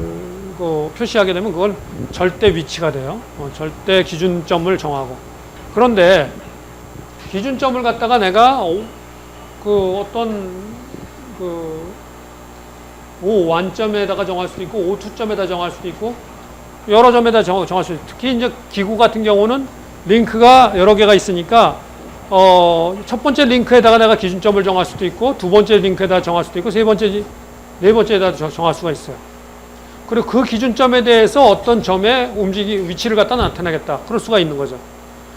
표시하게 되면 그건 절대 위치가 돼요. 절대 기준점을 정하고. 그런데 기준점을 갖다가 내가 어떤 O1점에다가 정할 수도 있고 O2점에다 정할 수도 있고 여러 점에다 정할 수 있고 특히 이제 기구 같은 경우는 링크가 여러 개가 있으니까 첫 번째 링크에다가 내가 기준점을 정할 수도 있고 두 번째 링크에다 정할 수도 있고 네 번째에다 정할 수가 있어요. 그리고 그 기준점에 대해서 어떤 점의 위치를 갖다 나타내겠다. 그럴 수가 있는 거죠.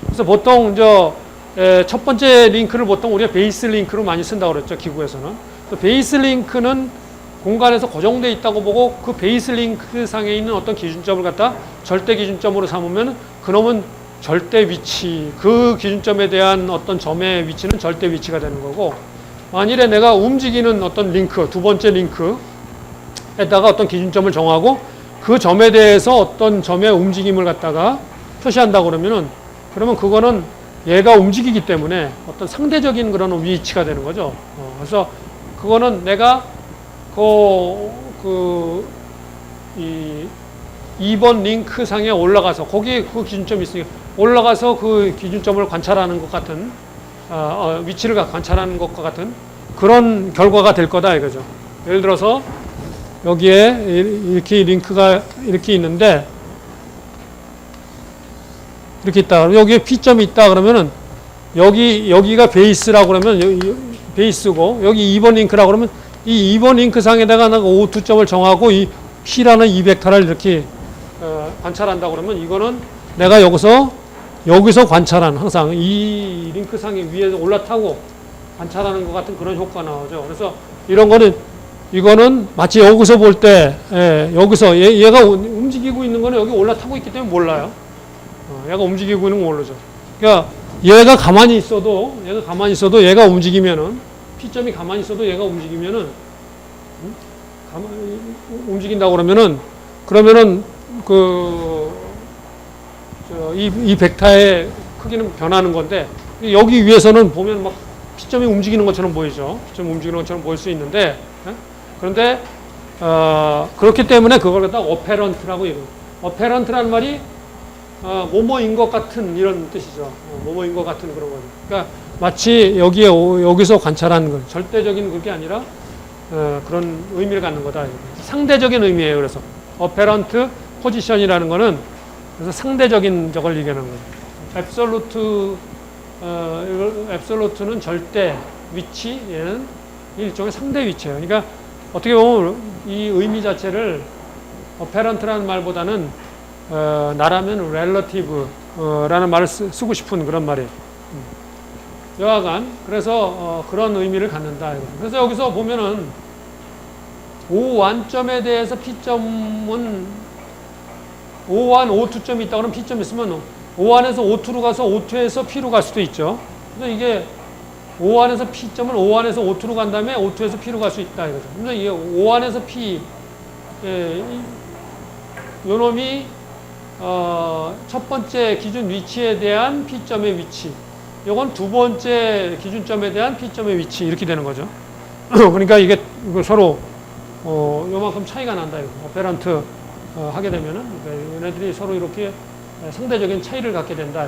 그래서 보통 첫 번째 링크를 보통 우리가 베이스 링크로 많이 쓴다고 그랬죠. 기구에서는. 베이스 링크는 공간에서 고정되어 있다고 보고 그 베이스 링크 상에 있는 어떤 기준점을 갖다 절대 기준점으로 삼으면 그놈은 절대 위치, 그 기준점에 대한 어떤 점의 위치는 절대 위치가 되는 거고 만일에 내가 움직이는 어떤 링크, 두 번째 링크에다가 어떤 기준점을 정하고 그 점에 대해서 어떤 점의 움직임을 갖다가 표시한다고 그러면 그거는 얘가 움직이기 때문에 어떤 상대적인 그런 위치가 되는 거죠. 그래서 그거는 내가 2번 링크 상에 올라가서 거기에 그 기준점이 있으니까 올라가서 그 기준점을 관찰하는 것 같은 위치를 관찰하는 것과 같은 그런 결과가 될 거다 이거죠. 예를 들어서 여기에 이렇게 링크가 이렇게 있는데 이렇게 있다. 여기에 P점이 있다 그러면은 여기가 베이스라고 그러면 베이스고 여기 2번 링크라고 그러면 이 2번 링크 상에다가 내가 O2점을 정하고 이 P라는 이 벡터를 이렇게 관찰한다고 그러면 이거는 내가 여기서 관찰하는 항상 이 링크 상에 위에 올라타고 관찰하는 것 같은 그런 효과가 나오죠. 그래서 이거는 마치 여기서 볼 때 여기서 얘가 움직이고 있는 거는 여기 올라타고 있기 때문에 몰라요. 얘가 움직이고 있는 건 모르죠. 그러니까 얘가 가만히 있어도 얘가 움직이면은 P점이 가만히 있어도 얘가 움직이면은 움직인다고 그러면은 이 벡터의 크기는 변하는 건데 여기 위에서는 보면 막 P점이 움직이는 것처럼 보이죠. P점이 움직이는 것처럼 보일 수 있는데 그런데 그렇기 때문에 그걸 갖다 어페런트라고 얘기해요. 어페런트라는 말이 뭐뭐인 것 같은 이런 뜻이죠. 뭐뭐인 것 같은 그런 거죠. 그러니까 마치 여기서 관찰하는 건 절대적인 그게 아니라 그런 의미를 갖는 거다. 상대적인 의미예요. 그래서 apparent position이라는 거는 그래서 상대적인 저걸 얘기하는 거예요. absolute는 절대 위치, 얘는 일종의 상대 위치예요. 그러니까 어떻게 보면 이 의미 자체를 apparent라는 말보다는 나라면 relative라는 말을 쓰고 싶은 그런 말이에요. 여하간 그래서 그런 의미를 갖는다. 그래서 여기서 보면은 O1점에 대해서 P점은 O1, O2점이 있다 그러면 P점이 있으면 O1에서 O2로 가서 O2에서 P로 갈 수도 있죠. 그래서 이게 O1에서 P점을 O1에서 O2로 간 다음에 O2에서 P로 갈 수 있다 이거죠. 그래서 이게 O1에서 P, 요 놈이 첫 번째 기준 위치에 대한 P점의 위치. 요건 두 번째 기준점에 대한 P점의 위치 이렇게 되는 거죠. 그러니까 이게 서로 요만큼 차이가 난다 이거. 오페란트 하게 되면은 그러니까 얘네들이 서로 이렇게 상대적인 차이를 갖게 된다.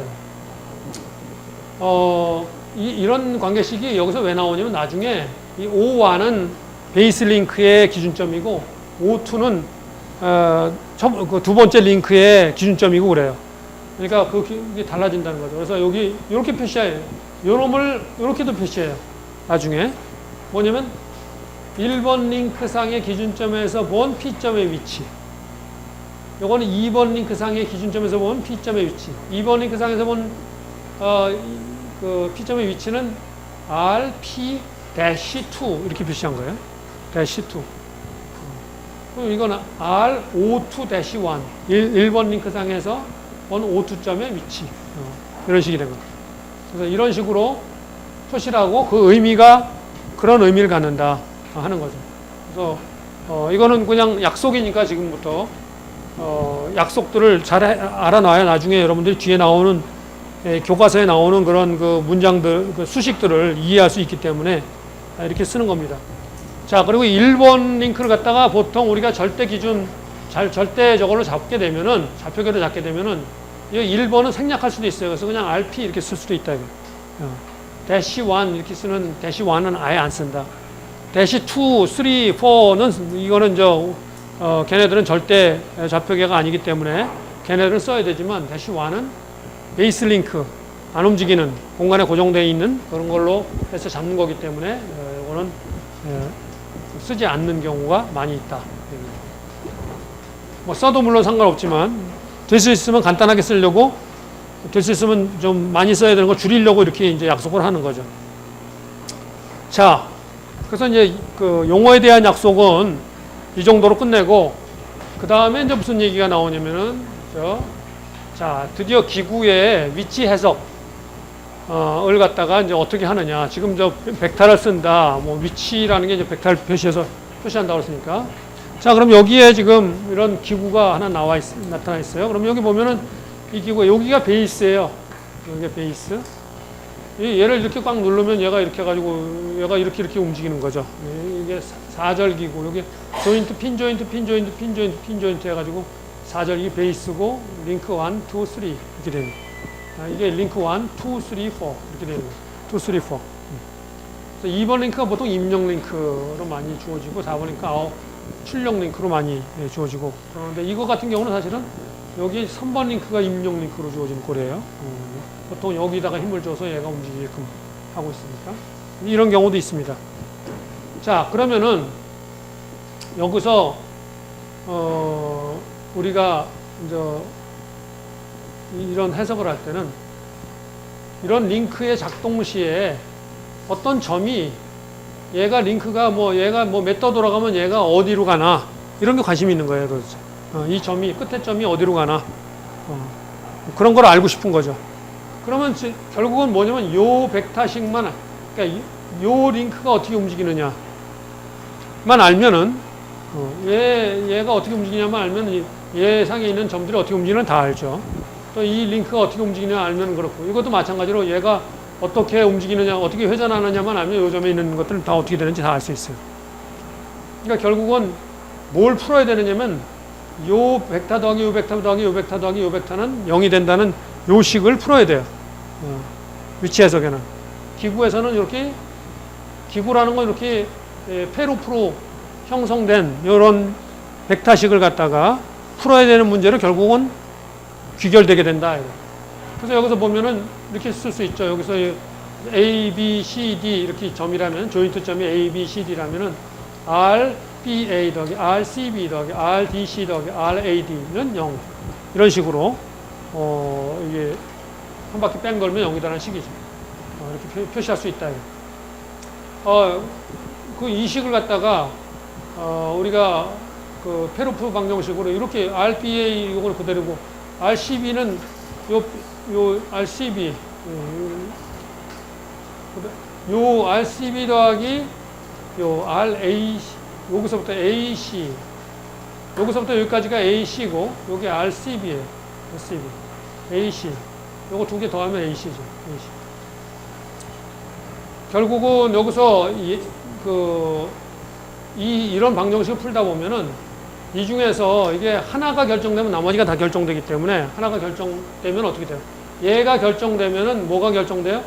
이런 관계식이 여기서 왜 나오냐면 나중에 이 O1은 베이스 링크의 기준점이고 O2는 그 두 번째 링크의 기준점이고 그래요. 그러니까 그게 달라진다는 거죠. 그래서 여기 이렇게 표시해요. 요놈을 이렇게도 표시해요. 나중에 뭐냐면 1번 링크상의 기준점에서 본 P점의 위치. 요거는 2번 링크상의 기준점에서 본 P점의 위치. 2번 링크상에서 본 그 P점의 위치는 RP-2 이렇게 표시한 거예요. -2. 그리고 이거는 RO2-1 1번 링크상에서 본 O2점의 위치. 이런 식이 된 거예요. 그래서 이런 식으로 표시를 하고 그 의미가 그런 의미를 갖는다 하는 거죠. 그래서 이거는 그냥 약속이니까 지금부터 약속들을 잘 알아놔야 나중에 여러분들이 뒤에 나오는 교과서에 나오는 그런 그 문장들, 그 수식들을 이해할 수 있기 때문에 이렇게 쓰는 겁니다. 자, 그리고 1번 링크를 갖다가 보통 우리가 절대 기준, 절대 저걸로 잡게 되면은, 좌표계로 잡게 되면은, 이 1번은 생략할 수도 있어요. 그래서 그냥 RP 이렇게 쓸 수도 있다, 이거. -1 이렇게 쓰는 -1은 아예 안 쓴다. -2, 3, 4는 이거는 걔네들은 절대 좌표계가 아니기 때문에 걔네들은 써야 되지만 -1은 베이스 링크, 안 움직이는 공간에 고정되어 있는 그런 걸로 해서 잡는 거기 때문에 이거는 쓰지 않는 경우가 많이 있다. 뭐 써도 물론 상관없지만 될 수 있으면 간단하게 쓰려고 될 수 있으면 좀 많이 써야 되는 거 줄이려고 이렇게 이제 약속을 하는 거죠. 자, 그래서 이제 그 용어에 대한 약속은 이 정도로 끝내고 그 다음에 이제 무슨 얘기가 나오냐면은 자, 드디어 기구의 위치 해석 을 갖다가 이제 어떻게 하느냐. 지금 벡터를 쓴다. 뭐 위치라는 게 이제 벡터를 표시한다고 했으니까. 자, 그럼 여기에 지금 이런 기구가 하나 나타나 있어요. 그럼 여기 보면은 이 기구가 여기가 베이스예요. 여기가 베이스. 얘를 이렇게 꽉 누르면 얘가 이렇게 해가지고 얘가 이렇게 움직이는 거죠. 이게 4절 기구. 여기 조인트, 핀 조인트, 핀 조인트, 핀 조인트, 핀 조인트 해가지고 4절 이 베이스고 링크 1, 2, 3 이렇게 됩니다. 이게 링크 1, 2, 3, 4 이렇게 되는 거예요. 2, 3, 4. 그래서 2번 링크가 보통 입력 링크로 많이 주어지고 4번 링크가 출력 링크로 많이 주어지고 그런데 이거 같은 경우는 사실은 여기 3번 링크가 입력 링크로 주어진 꼴이에요. 보통 여기다가 힘을 줘서 얘가 움직이게끔 하고 있으니까 이런 경우도 있습니다. 자, 그러면은 여기서 우리가 이제 이런 해석을 할 때는 이런 링크의 작동 시에 어떤 점이 얘가 링크가 얘가 몇 더 돌아가면 얘가 어디로 가나 이런 게 관심이 있는 거예요. 그렇죠. 이 점이 끝에 점이 어디로 가나 그런 걸 알고 싶은 거죠. 그러면 결국은 뭐냐면 요 벡터식만 그러니까 요 링크가 어떻게 움직이느냐만 알면은 얘가 어떻게 움직이냐만 알면 얘 상에 있는 점들이 어떻게 움직이는 다 알죠. 또 이 링크가 어떻게 움직이냐 알면 그렇고 이것도 마찬가지로 얘가 어떻게 움직이느냐 어떻게 회전하느냐만 알면 요 점에 있는 것들은 다 어떻게 되는지 다 알 수 있어요. 그러니까 결국은 뭘 풀어야 되느냐면 요 벡터 더하기 요 벡터 더하기 요 벡터 더하기 요 벡터는 0이 된다는 요 식을 풀어야 돼요. 위치 해석에는. 기구에서는 이렇게 기구라는 건 이렇게 페루프로 형성된 이런 벡터식을 갖다가 풀어야 되는 문제를 결국은 귀결되게 된다. 그래서 여기서 보면은 이렇게 쓸 수 있죠. 여기서 A, B, C, D 이렇게 점이라면 조인트 점이 A, B, C, D라면은 R, B, A 더하기 R, C, B 더하기 R, D, C 더하기 R, A, D는 0 이런 식으로 이게 한 바퀴 뺑 돌면 0이라는 식이죠. 이렇게 표시할 수 있다. 그 이 식을 갖다가 우리가 그 페로프 방정식으로 이렇게 RBA 이걸 그대로고 RCB는 요 RCB 요 RCB 더하기 요 RA 여기서부터 AC 여기서부터 여기까지가 AC고 여기 RCB예요. RCB AC 요거 두 개 더하면 AC죠. AC. 결국은 여기서 이런 방정식을 풀다 보면은 이 중에서 이게 하나가 결정되면 나머지가 다 결정되기 때문에 하나가 결정되면 어떻게 돼요? 얘가 결정되면은 뭐가 결정돼요?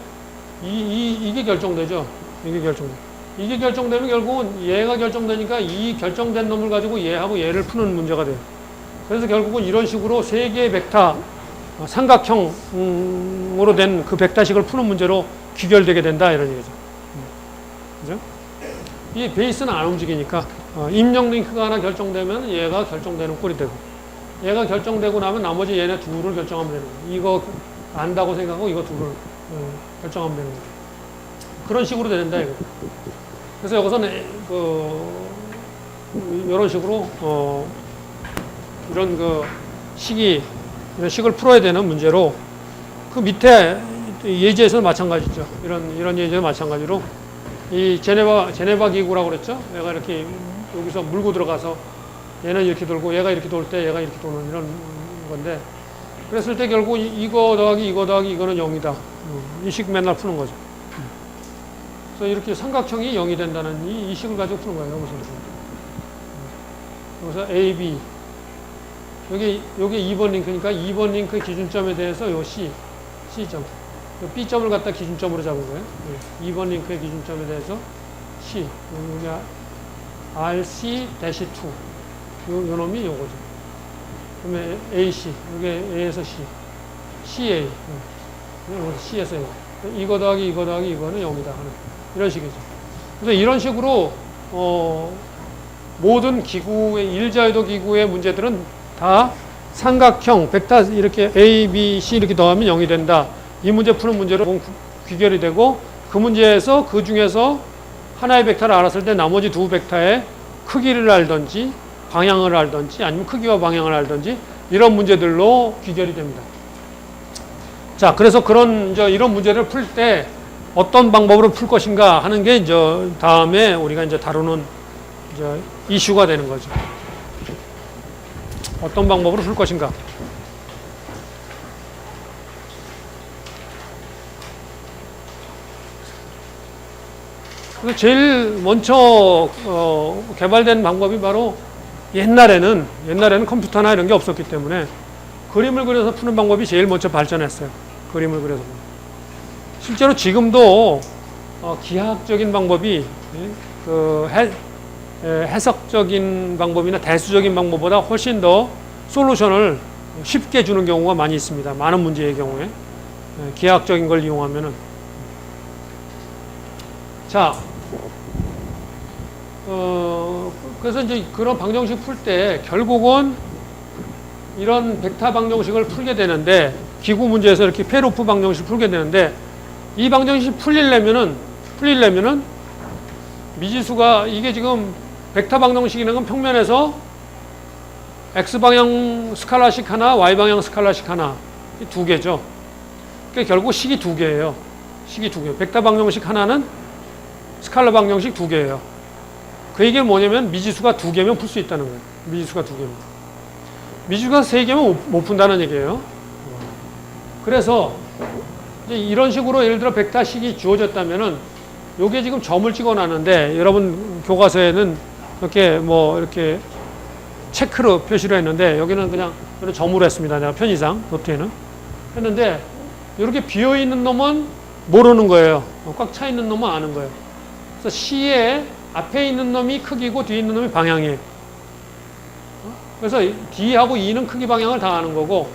이게 결정되죠. 이게 결정돼. 이게 결정되면 결국은 얘가 결정되니까 이 결정된 놈을 가지고 얘하고 얘를 푸는 문제가 돼요. 그래서 결국은 이런 식으로 세 개의 벡터 삼각형으로 된 그 벡터식을 푸는 문제로 귀결되게 된다 이런 얘기죠. 그죠? 이 베이스는 안 움직이니까 입력 링크가 하나 결정되면 얘가 결정되는 꼴이 되고 얘가 결정되고 나면 나머지 얘네 둘을 결정하면 되는 거예요. 이거 안다고 생각하고 이거 둘을 결정하면 되는 거예요. 그런 식으로 된다 이거. 그래서 여기서는 이런 식으로 이런 이런 식을 풀어야 되는 문제로 그 밑에 예제에서는 마찬가지죠. 이런 예제는 마찬가지로 이 제네바 기구라고 그랬죠. 얘가 이렇게 여기서 물고 들어가서 얘는 이렇게 돌고 얘가 이렇게 돌 때 얘가 이렇게 도는 이런 건데 그랬을 때 결국 이거 더하기 이거는 0이다. 이 식 맨날 푸는 거죠. 그래서 이렇게 삼각형이 0이 된다는 이 식을 가지고 푸는 거예요. 여기서 A, B 여기 2번 링크니까 2번 링크 기준점에 대해서 요 C점 B점을 갖다 기준점으로 잡은 거예요. 2번 링크의 기준점에 대해서 C 여기 RC-2 요 놈이 요거죠. 그다음에 AC 여기 A에서 C CA C에서 이거 더하기 이거는 0이다 하는 이런 식이죠. 그래서 이런 식으로 모든 기구의 일자유도 기구의 문제들은 다 삼각형 벡터 이렇게 A, B, C 이렇게 더하면 0이 된다. 이 문제 푸는 문제로 귀결이 되고 그 문제에서 그 중에서 하나의 벡터를 알았을 때 나머지 두 벡터의 크기를 알든지 방향을 알든지 아니면 크기와 방향을 알든지 이런 문제들로 귀결이 됩니다. 자, 그래서 이런 문제를 풀 때 어떤 방법으로 풀 것인가 하는 게 다음에 우리가 다루는 이슈가 되는 거죠. 어떤 방법으로 풀 것인가. 그래서 제일 먼저 개발된 방법이 바로 옛날에는 컴퓨터나 이런 게 없었기 때문에 그림을 그려서 푸는 방법이 제일 먼저 발전했어요. 그림을 그려서. 실제로 지금도 기하학적인 방법이 해석적인 방법이나 대수적인 방법보다 훨씬 더 솔루션을 쉽게 주는 경우가 많이 있습니다. 많은 문제의 경우에 기하학적인 걸 이용하면은 자, 그래서 이제 그런 방정식 풀 때 결국은 이런 벡터 방정식을 풀게 되는데 기구 문제에서 이렇게 페로프 방정식을 풀게 되는데 이 방정식이 풀리려면은 미지수가 이게 지금 벡터 방정식이라는 건 평면에서 X방향 스칼라식 하나, Y방향 스칼라식 하나 이 두 개죠. 그러니까 결국 식이 두 개예요. 식이 두 개. 벡터 방정식 하나는 스칼라 방정식 두 개예요. 그 얘기는 뭐냐면 미지수가 두 개면 풀 수 있다는 거예요. 미지수가 두 개면. 미지수가 세 개면 못 푼다는 얘기예요. 그래서 이제 이런 식으로 예를 들어 벡터식이 주어졌다면은 요게 지금 점을 찍어 놨는데 여러분 교과서에는 이렇게 체크로 표시를 했는데 여기는 그냥 점으로 했습니다. 내가 편의상 노트에는 했는데 이렇게 비어 있는 놈은 모르는 거예요. 꽉 차 있는 놈은 아는 거예요. 그래서 C에 앞에 있는 놈이 크기고 뒤에 있는 놈이 방향이에요. 그래서 D하고 E는 크기 방향을 다 아는 거고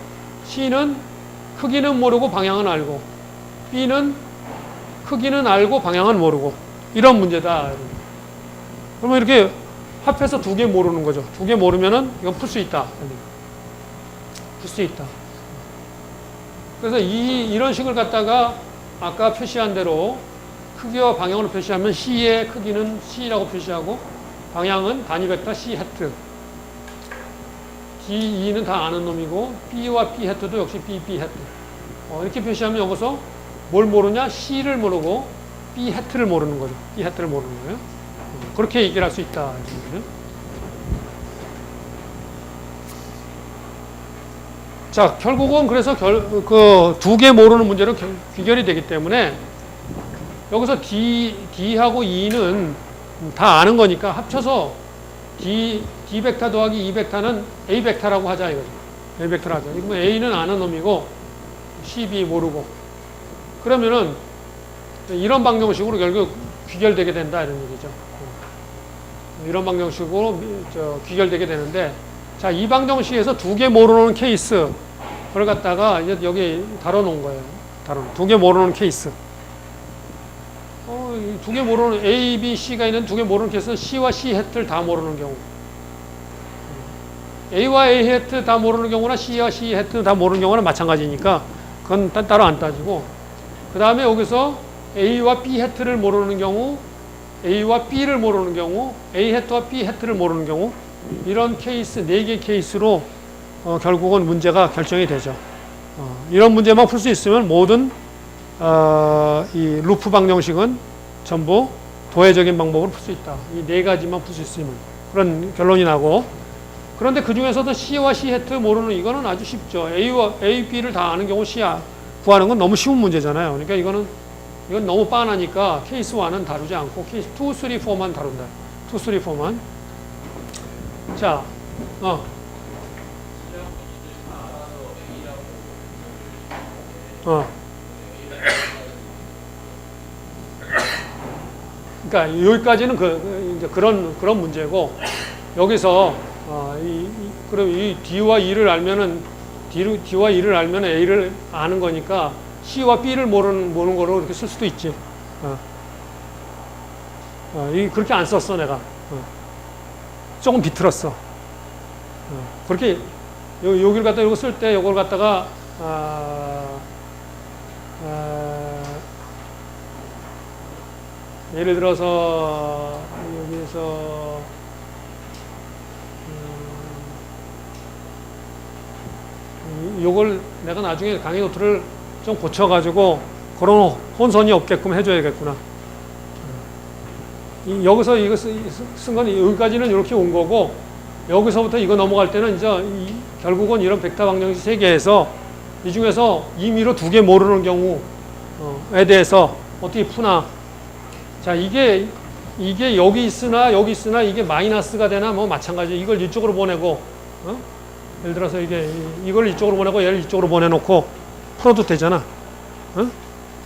C는 크기는 모르고 방향은 알고 B는 크기는 알고 방향은 모르고 이런 문제다. 그러면 이렇게 합해서 두 개 모르는 거죠. 두 개 모르면은 이건 풀 수 있다. 풀 수 있다. 그래서 이런 식을 갖다가 아까 표시한 대로 크기와 방향으로 표시하면 C의 크기는 C라고 표시하고 방향은 단위 벡터 C 해트 D, E는 다 아는 놈이고 B와 B 해트도 역시 B, B 해트. 이렇게 표시하면 여기서 뭘 모르냐? C를 모르고 B 해트를 모르는 거죠. B 해트를 모르는 거예요. 그렇게 얘기를 할 수 있다. 자, 결국은 그래서 그 두 개 모르는 문제로 귀결이 되기 때문에 여기서 D하고 E는 다 아는 거니까 합쳐서 D 벡터 더하기 E 벡터는 A 벡터라고 하자 이거죠. A 벡터를 하자. 그러면 A는 아는 놈이고 C, B 모르고 그러면은 이런 방정식으로 결국 귀결되게 된다 이런 얘기죠. 이런 방정식으로 귀결되게 되는데 자, 이 방정식에서 두 개 모르는 케이스 그걸 갖다가 이제 여기 다뤄놓은 거예요. 두 개 모르는 케이스. 두 개 모르는 A, B, C가 있는 두 개 모르는 케이스는 C와 C 해트를 다 모르는 경우. A와 A 해트 다 모르는 경우나 C와 C 해트 다 모르는 경우는 마찬가지니까 그건 따로 안 따지고 그 다음에 여기서 A와 B 해트를 모르는 경우 A와 B를 모르는 경우 A 해트와 B 해트를 모르는 경우 이런 케이스, 4개 케이스로 결국은 문제가 결정이 되죠. 이런 문제만 풀 수 있으면 모든 이 루프 방정식은 전부 도해적인 방법으로 풀 수 있다. 이 4가지만 풀 수 있으면 그런 결론이 나고 그런데 그 중에서도 C와 C 해트 모르는 이거는 아주 쉽죠. A, B를 다 아는 경우 C 구하는 건 너무 쉬운 문제잖아요. 그러니까 이건 너무 빤하니까 케이스 1은 다루지 않고 케이스 2, 3, 4만 다룬다. 2, 3, 4만. 자, 그러니까 여기까지는 이제 그런 문제고 여기서 그럼 이 D와 E를 알면은 D와 E를 알면 A를 아는 거니까 C와 B를 모르는 거로 이렇게 쓸 수도 있지. 그렇게 안 썼어 내가. 조금 비틀었어. 그렇게 여기를 갖다 이거 쓸 때 이걸 갖다가 예를 들어서 여기서 요걸 내가 나중에 강의 노트를 좀 고쳐가지고 그런 혼선이 없게끔 해줘야겠구나. 여기서 이거 쓴 건 여기까지는 이렇게 온 거고 여기서부터 이거 넘어갈 때는 이제 결국은 이런 벡터 방정식 세개에서 이 중에서 임의로 2개 모르는 경우에 대해서 어떻게 푸나. 자, 이게 여기 있으나 이게 마이너스가 되나 뭐 마찬가지. 이걸 이쪽으로 보내고 예를 들어서 이걸 이쪽으로 보내고 얘를 이쪽으로 보내놓고 풀어도 되잖아.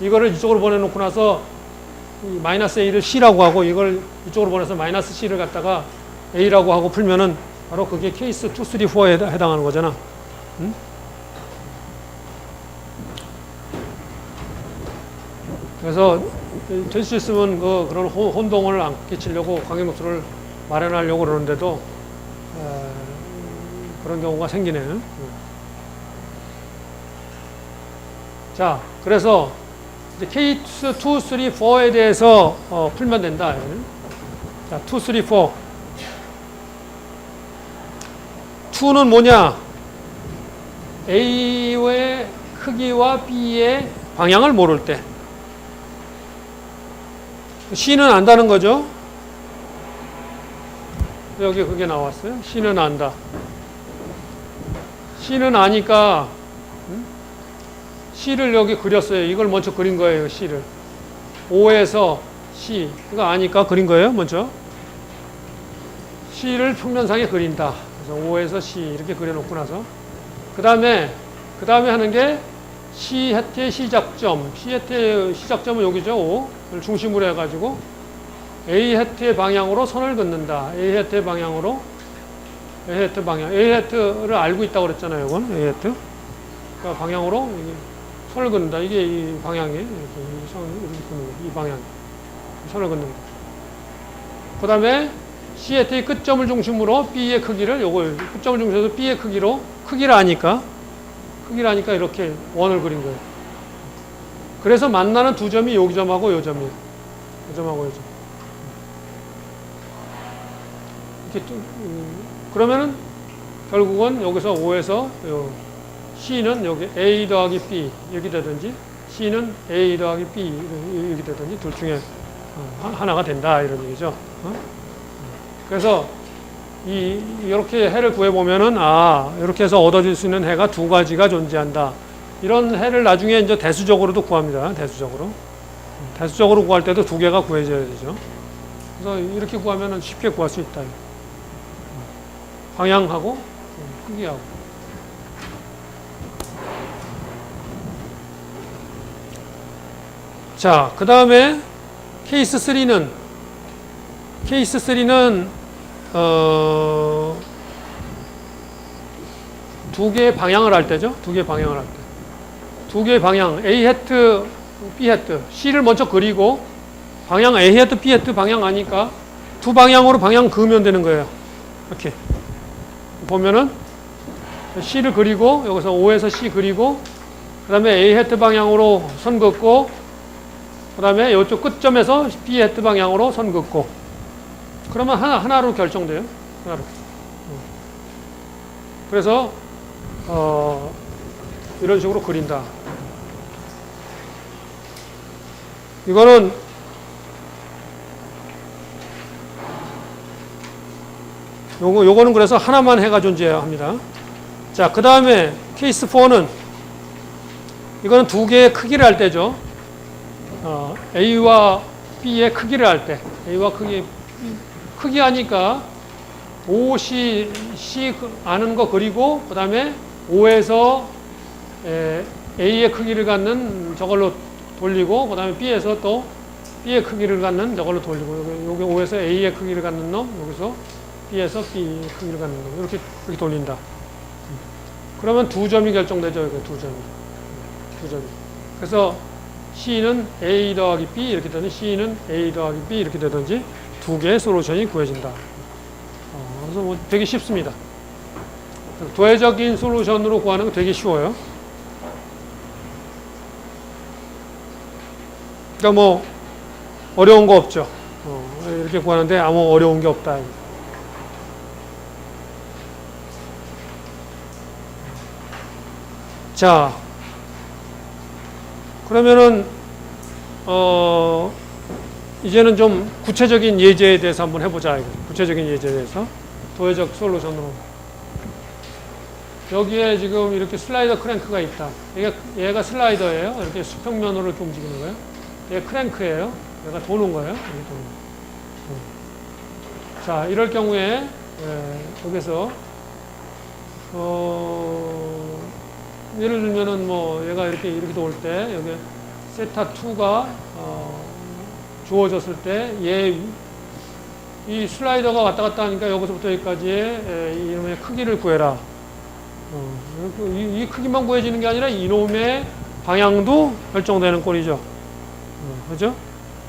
이거를 이쪽으로 보내놓고 나서 이 마이너스 A를 C라고 하고 이걸 이쪽으로 보내서 마이너스 C를 갖다가 A라고 하고 풀면은 바로 그게 케이스 2, 3, 4에 해당하는 거잖아. 그래서 될 수 있으면 그런 혼동을 안 끼치려고 강의 노트를 마련하려고 그러는데도 그런 경우가 생기네. 자, 그래서 이제 케이스 2, 3, 4에 대해서 풀면 된다. 자, 2, 3, 4. 2는 뭐냐? A의 크기와 B의 방향을 모를 때. C는 안다는 거죠. 여기 그게 나왔어요. C는 안다. C는 아니까 C를 여기 그렸어요. 이걸 먼저 그린 거예요. C를. O에서 C. 이거 아니까 그린 거예요. 먼저. C를 평면상에 그린다. 그래서 O에서 C 이렇게 그려놓고 나서 그 다음에 하는 게 C 해트의 시작점. C 해트의 시작점은 여기죠. O를 중심으로 해가지고 A 해트의 방향으로 선을 긋는다. A 해트의 방향으로 A 해트 방향. A 해트를 알고 있다고 그랬잖아요. 이건 A 해트. 그러니까 방향으로 선을 긋는다. 이게 이 방향이에요. 이 방향. 선을 긋는다. 그 다음에 C 해트의 끝점을 중심으로 B의 크기를 요걸 끝점을 중심으로 B의 크기를 아니까 이렇게 원을 그린 거예요. 그래서 만나는 두 점이 요 점하고 요 점이에요. 요 점하고 요 점. 이렇게 그러면은 결국은 여기서 O에서 C는 여기 A 더하기 B 이렇게 되든지 C는 A 더하기 B 이렇게 되든지 둘 중에 하나가 된다 이런 얘기죠. 그래서 이렇게 해를 구해보면은 이렇게 해서 얻어질 수 있는 해가 두 가지가 존재한다. 이런 해를 나중에 이제 대수적으로도 구합니다. 대수적으로 구할 때도 두 개가 구해져야 되죠. 그래서 이렇게 구하면은 쉽게 구할 수 있다. 방향하고 크기하고. 자, 그 다음에 케이스 3는 두 개의 방향을 할 때죠. 두 개의 방향을 할 때. 두 개의 방향, A 해트, B 해트. C를 먼저 그리고 방향 A 해트, B 해트 방향 아니까 두 방향으로 방향 그으면 되는 거예요. 이렇게. 보면은 C를 그리고 여기서 O에서 C 그리고 그 다음에 A 해트 방향으로 선 긋고 그 다음에 이쪽 끝점에서 B 해트 방향으로 선 긋고 그러면 하나로 결정돼요. 하나로. 그래서 이런 식으로 그린다. 이거는 요거는 그래서 하나만 해가 존재해야 합니다. 자, 그 다음에 케이스 4는 이거는 두 개의 크기를 할 때죠. A와 B의 크기를 할 때, A와 크기 하니까 O, C 아는 거 그리고 그 다음에 O에서 A의 크기를 갖는 저걸로 돌리고 그 다음에 B에서 또 B의 크기를 갖는 저걸로 돌리고 여기 O에서 A의 크기를 갖는 놈 여기서 B에서 B 크기를 갖는 놈 이렇게 돌린다. 그러면 두 점이 결정되죠. 이거 두 점이. 그래서 C는 A 더하기 B 이렇게 되든 C는 A 더하기 B 이렇게 되든지 두 개의 솔루션이 구해진다. 그래서 뭐 되게 쉽습니다. 도회적인 솔루션으로 구하는 거 되게 쉬워요. 그러니까 뭐 어려운 거 없죠. 이렇게 구하는데 아무 어려운 게 없다. 자, 그러면은 이제는 좀 구체적인 예제에 대해서 한번 해보자. 구체적인 예제에 대해서 도회적 솔루션으로. 여기에 지금 이렇게 슬라이더 크랭크가 있다. 얘가 슬라이더예요. 이렇게 수평면으로 이렇게 움직이는 거예요. 얘 크랭크예요. 얘가 도는 거예요. 자, 이럴 경우에 여기서 예를 들면은 뭐 얘가 이렇게 돌 때 여기 세타 2가 주어졌을 때 이 슬라이더가 왔다 갔다 하니까 여기서부터 여기까지의 이놈의 크기를 구해라. 이 크기만 구해지는 게 아니라 이놈의 방향도 결정되는 꼴이죠. 그죠?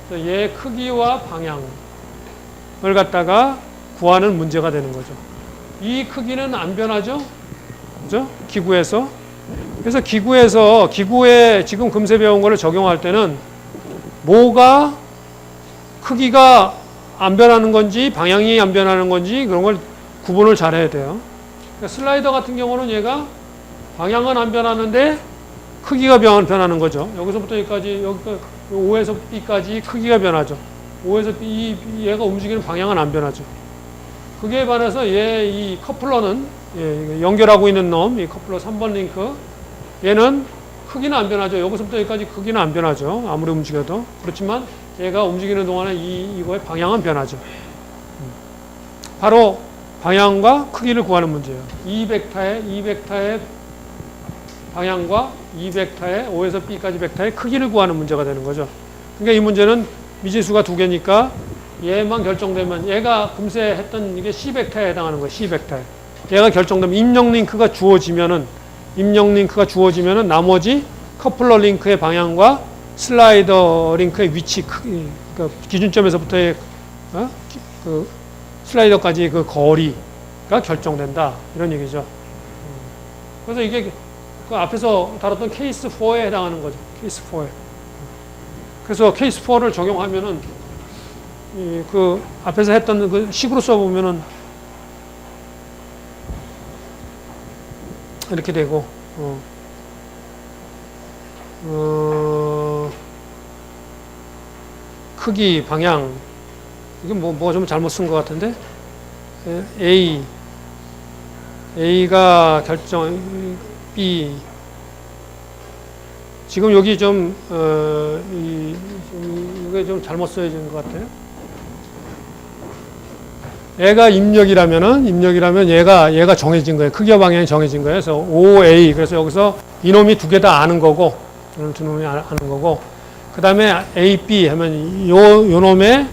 그래서 얘 크기와 방향을 갖다가 구하는 문제가 되는 거죠. 이 크기는 안 변하죠? 그죠? 기구에서. 그래서 기구에 지금 금세 배운 거를 적용할 때는 뭐가 크기가 안 변하는 건지 방향이 안 변하는 건지 그런 걸 구분을 잘 해야 돼요. 그러니까 슬라이더 같은 경우는 얘가 방향은 안 변하는데 크기가 변하는 거죠. 여기서부터 여기까지, O에서 B까지 크기가 변하죠. O에서 B, 얘가 움직이는 방향은 안 변하죠. 그게 반해서 이 커플러는, 연결하고 있는 놈, 이 커플러 3번 링크, 얘는 크기는 안 변하죠. 여기서부터 여기까지 크기는 안 변하죠. 아무리 움직여도. 그렇지만 얘가 움직이는 동안에 이거의 방향은 변하죠. 바로 방향과 크기를 구하는 문제예요. 이 벡터의 방향과 이 벡터의 O에서 B까지 벡터의 크기를 구하는 문제가 되는 거죠. 그러니까 이 문제는 미지수가 두 개니까 얘만 결정되면 얘가 금세 했던 이게 C 벡터에 해당하는 거예요. C 벡터에. 얘가 결정되면 입력 링크가 주어지면은 나머지 커플러 링크의 방향과 슬라이더 링크의 위치 크기, 그러니까 기준점에서부터의 그 슬라이더까지 그 거리가 결정된다 이런 얘기죠. 그래서 이게 그 앞에서 다뤘던 케이스 4에 해당하는 거죠. 케이스 4에. 그래서 케이스 4를 적용하면은 그 앞에서 했던 그 식으로 써보면은 이렇게 되고, 크기, 방향, 이게 뭐가 좀 잘못 쓴 것 같은데, A가 결정, B, 지금 여기 이게 좀 잘못 써진 것 같아요. 얘가 입력이라면 얘가 정해진 거예요. 크기와 방향이 정해진 거예요. 그래서 OA. 그래서 여기서 이놈이 두 개 다 아는 거고, 두 놈이 아는 거고, 그 다음에 AB 하면 요 놈의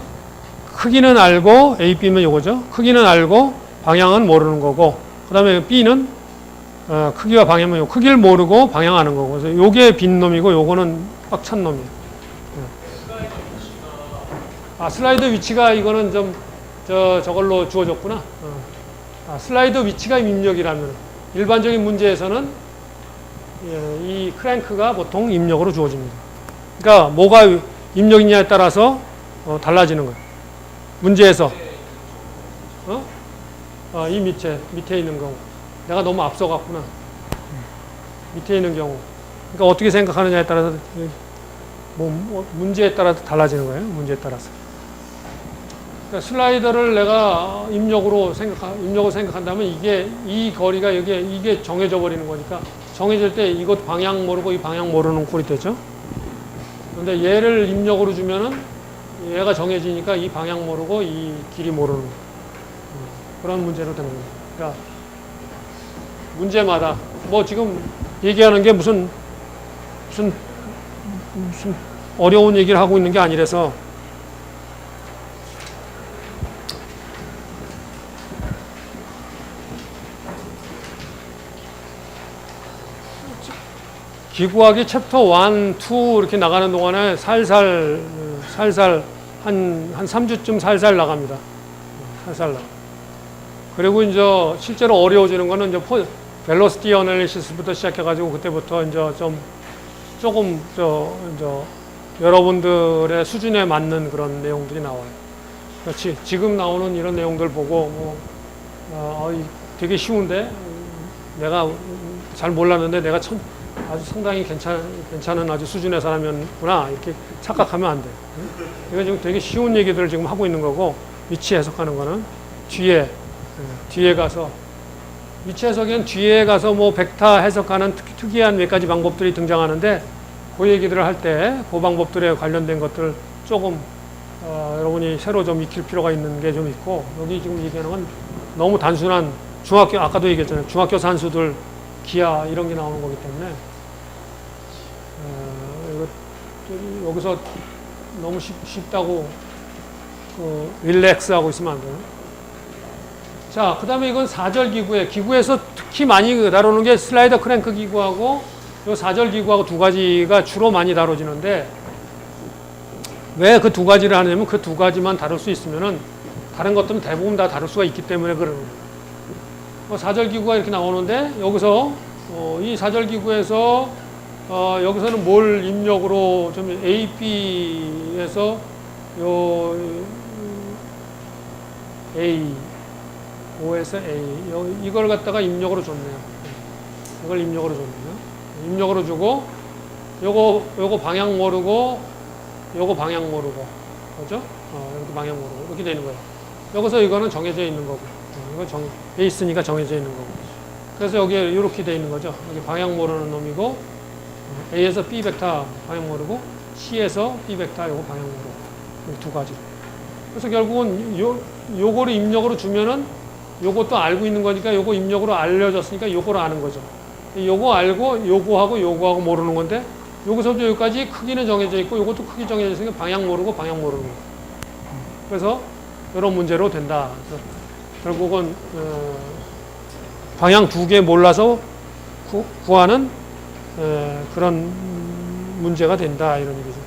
크기는 알고, AB면 요거죠. 크기는 알고, 방향은 모르는 거고, 그 다음에 B는 크기와 방향은 크기를 모르고 방향 아는 거고. 그래서 요게 빈 놈이고, 요거는 꽉 찬 놈이에요. 슬라이드 위치가 이거는 저걸로 주어졌구나. 슬라이드 위치가 입력이라면 일반적인 문제에서는 이 크랭크가 보통 입력으로 주어집니다. 그러니까 뭐가 입력이냐에 따라서 달라지는 거예요. 문제에서 이 밑에 있는 경우 내가 너무 앞서갔구나. 밑에 있는 경우 그러니까 어떻게 생각하느냐에 따라서 문제에 따라서 달라지는 거예요. 문제에 따라서. 그러니까 슬라이더를 내가 입력으로 생각한다면 이 거리가 이게 정해져 버리는 거니까 정해질 때 이것 방향 모르고 이 방향 모르는 꼴이 되죠. 그런데 얘를 입력으로 주면은 얘가 정해지니까 이 방향 모르고 이 길이 모르는 그런 문제로 되는 거예요. 그러니까 문제마다 뭐 지금 얘기하는 게 무슨 어려운 얘기를 하고 있는 게 아니라서 기구하기 챕터 1, 2 이렇게 나가는 동안에 살살 한 3주쯤 살살 나갑니다. 살살 나가. 그리고 이제 실제로 어려워지는 거는 이제 벨로시티 어널리시스부터 시작해가지고 그때부터 이제 조금 여러분들의 수준에 맞는 그런 내용들이 나와요. 그렇지. 지금 나오는 이런 내용들 보고 되게 쉬운데 내가 잘 몰랐는데 내가 아주 상당히 괜찮은 아주 수준의 사람이었구나 이렇게 착각하면 안 돼. 이거 지금 되게 쉬운 얘기들을 지금 하고 있는 거고 위치 해석하는 거는 뒤에 가서 위치 해석엔 뒤에 가서 뭐 벡터 해석하는 특이한 몇 가지 방법들이 등장하는데 그 얘기들을 할 때 그 방법들에 관련된 것들 조금 여러분이 새로 좀 익힐 필요가 있는 게 좀 있고 여기 지금 얘기하는 건 너무 단순한 아까도 얘기했잖아요. 중학교 산수들 기하 이런 게 나오는 거기 때문에 여기서 너무 쉽다고 릴렉스 하고 있으면 안 돼요. 자, 그 다음에 이건 4절 기구에서 특히 많이 다루는 게 슬라이더 크랭크 기구하고 요 4절 기구하고 두 가지가 주로 많이 다뤄지는데 왜 그 두 가지를 하냐면 그 두 가지만 다룰 수 있으면은 다른 것들은 대부분 다 다룰 수가 있기 때문에 그러는 거예요. 4절 기구가 이렇게 나오는데 여기서 이 4절 기구에서 여기서는 뭘 입력으로 좀 AP에서 요 A O에서 A 이걸 갖다가 입력으로 줬네요. 이걸 입력으로 줬네요. 입력으로 주고 요거 방향 모르고 요거 방향 모르고 그죠? 이렇게 방향 모르고 이렇게 되는 거예요. 여기서 이거는 정해져 있는 거고 이거 베이스니까 정해져 있는 거고 그래서 여기 이렇게 돼 있는 거죠. 여기 방향 모르는 놈이고 A에서 B 벡터 방향 모르고 C에서 B 벡터 요거 방향 모르고 이 두 가지. 그래서 결국은 요거를 입력으로 주면은 요것도 알고 있는 거니까 요거 입력으로 알려졌으니까 요거를 아는 거죠. 요거 알고 요거하고 모르는 건데 여기서부터 여기까지 크기는 정해져 있고 요것도 크기 정해져 있으니까 방향 모르고 방향 모르는 거예요. 그래서 이런 문제로 된다. 그래서 결국은 방향 두 개 몰라서 구하는 그런 문제가 된다 이런 얘기죠.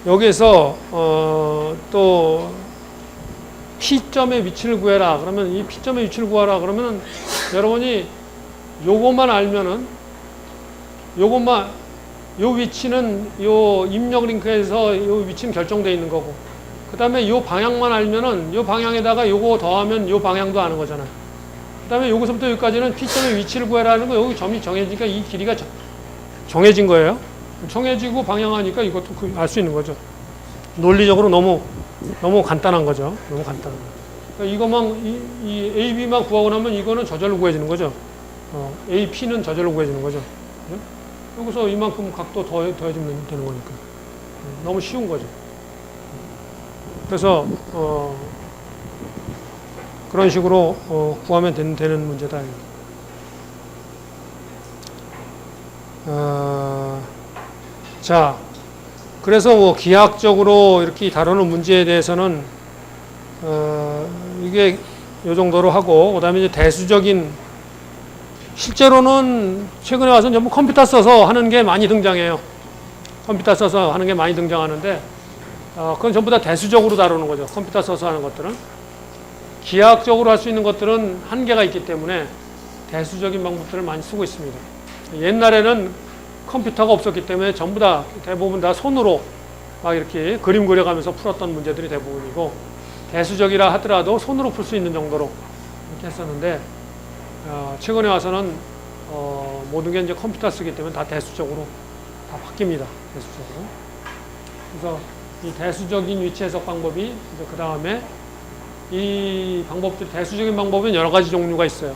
여기에서 또 P점의 위치를 구해라. 그러면 이 P점의 위치를 구하라. 그러면 여러분이 요것만 알면은 요 위치는 요 입력 링크에서 요 위치는 결정되어 있는 거고 그 다음에 요 방향만 알면은 요 방향에다가 요거 더하면 요 방향도 아는 거잖아. 그 다음에 여기서부터 여기까지는 P점의 위치를 구해라는 거, 여기 점이 정해지니까 이 길이가 정해진 거예요. 정해지고 방향하니까 이것도 알 수 있는 거죠. 논리적으로 너무 간단한 거죠. 너무 간단한 거. 그러니까 이것만, 이 AB만 구하고 나면 이거는 저절로 구해지는 거죠. AP는 저절로 구해지는 거죠. 그죠? 여기서 이만큼 각도 더해주면 되는 거니까. 너무 쉬운 거죠. 그래서, 그런 식으로 구하면 되는 문제다. 자, 그래서 뭐 기하학적으로 이렇게 다루는 문제에 대해서는 이게 요 정도로 하고, 그다음에 이제 대수적인, 실제로는 최근에 와서 전부 컴퓨터 써서 하는 게 많이 등장해요. 컴퓨터 써서 하는 게 많이 등장하는데, 그건 전부 다 대수적으로 다루는 거죠. 컴퓨터 써서 하는 것들은. 기하학적으로 할 수 있는 것들은 한계가 있기 때문에 대수적인 방법들을 많이 쓰고 있습니다. 옛날에는 컴퓨터가 없었기 때문에 전부 다 대부분 다 손으로 막 이렇게 그림 그려가면서 풀었던 문제들이 대부분이고, 대수적이라 하더라도 손으로 풀 수 있는 정도로 이렇게 했었는데, 최근에 와서는 모든 게 이제 컴퓨터 쓰기 때문에 다 대수적으로 다 바뀝니다. 대수적으로. 그래서 이 대수적인 위치 해석 방법이 그 다음에 이 방법들, 대수적인 방법은 여러 가지 종류가 있어요.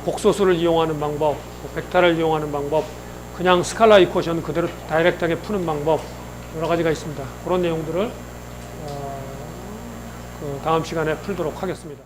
복소수를 이용하는 방법, 벡터를 이용하는 방법, 그냥 스칼라 이코션 그대로 다이렉트하게 푸는 방법, 여러 가지가 있습니다. 그런 내용들을 그 다음 시간에 풀도록 하겠습니다.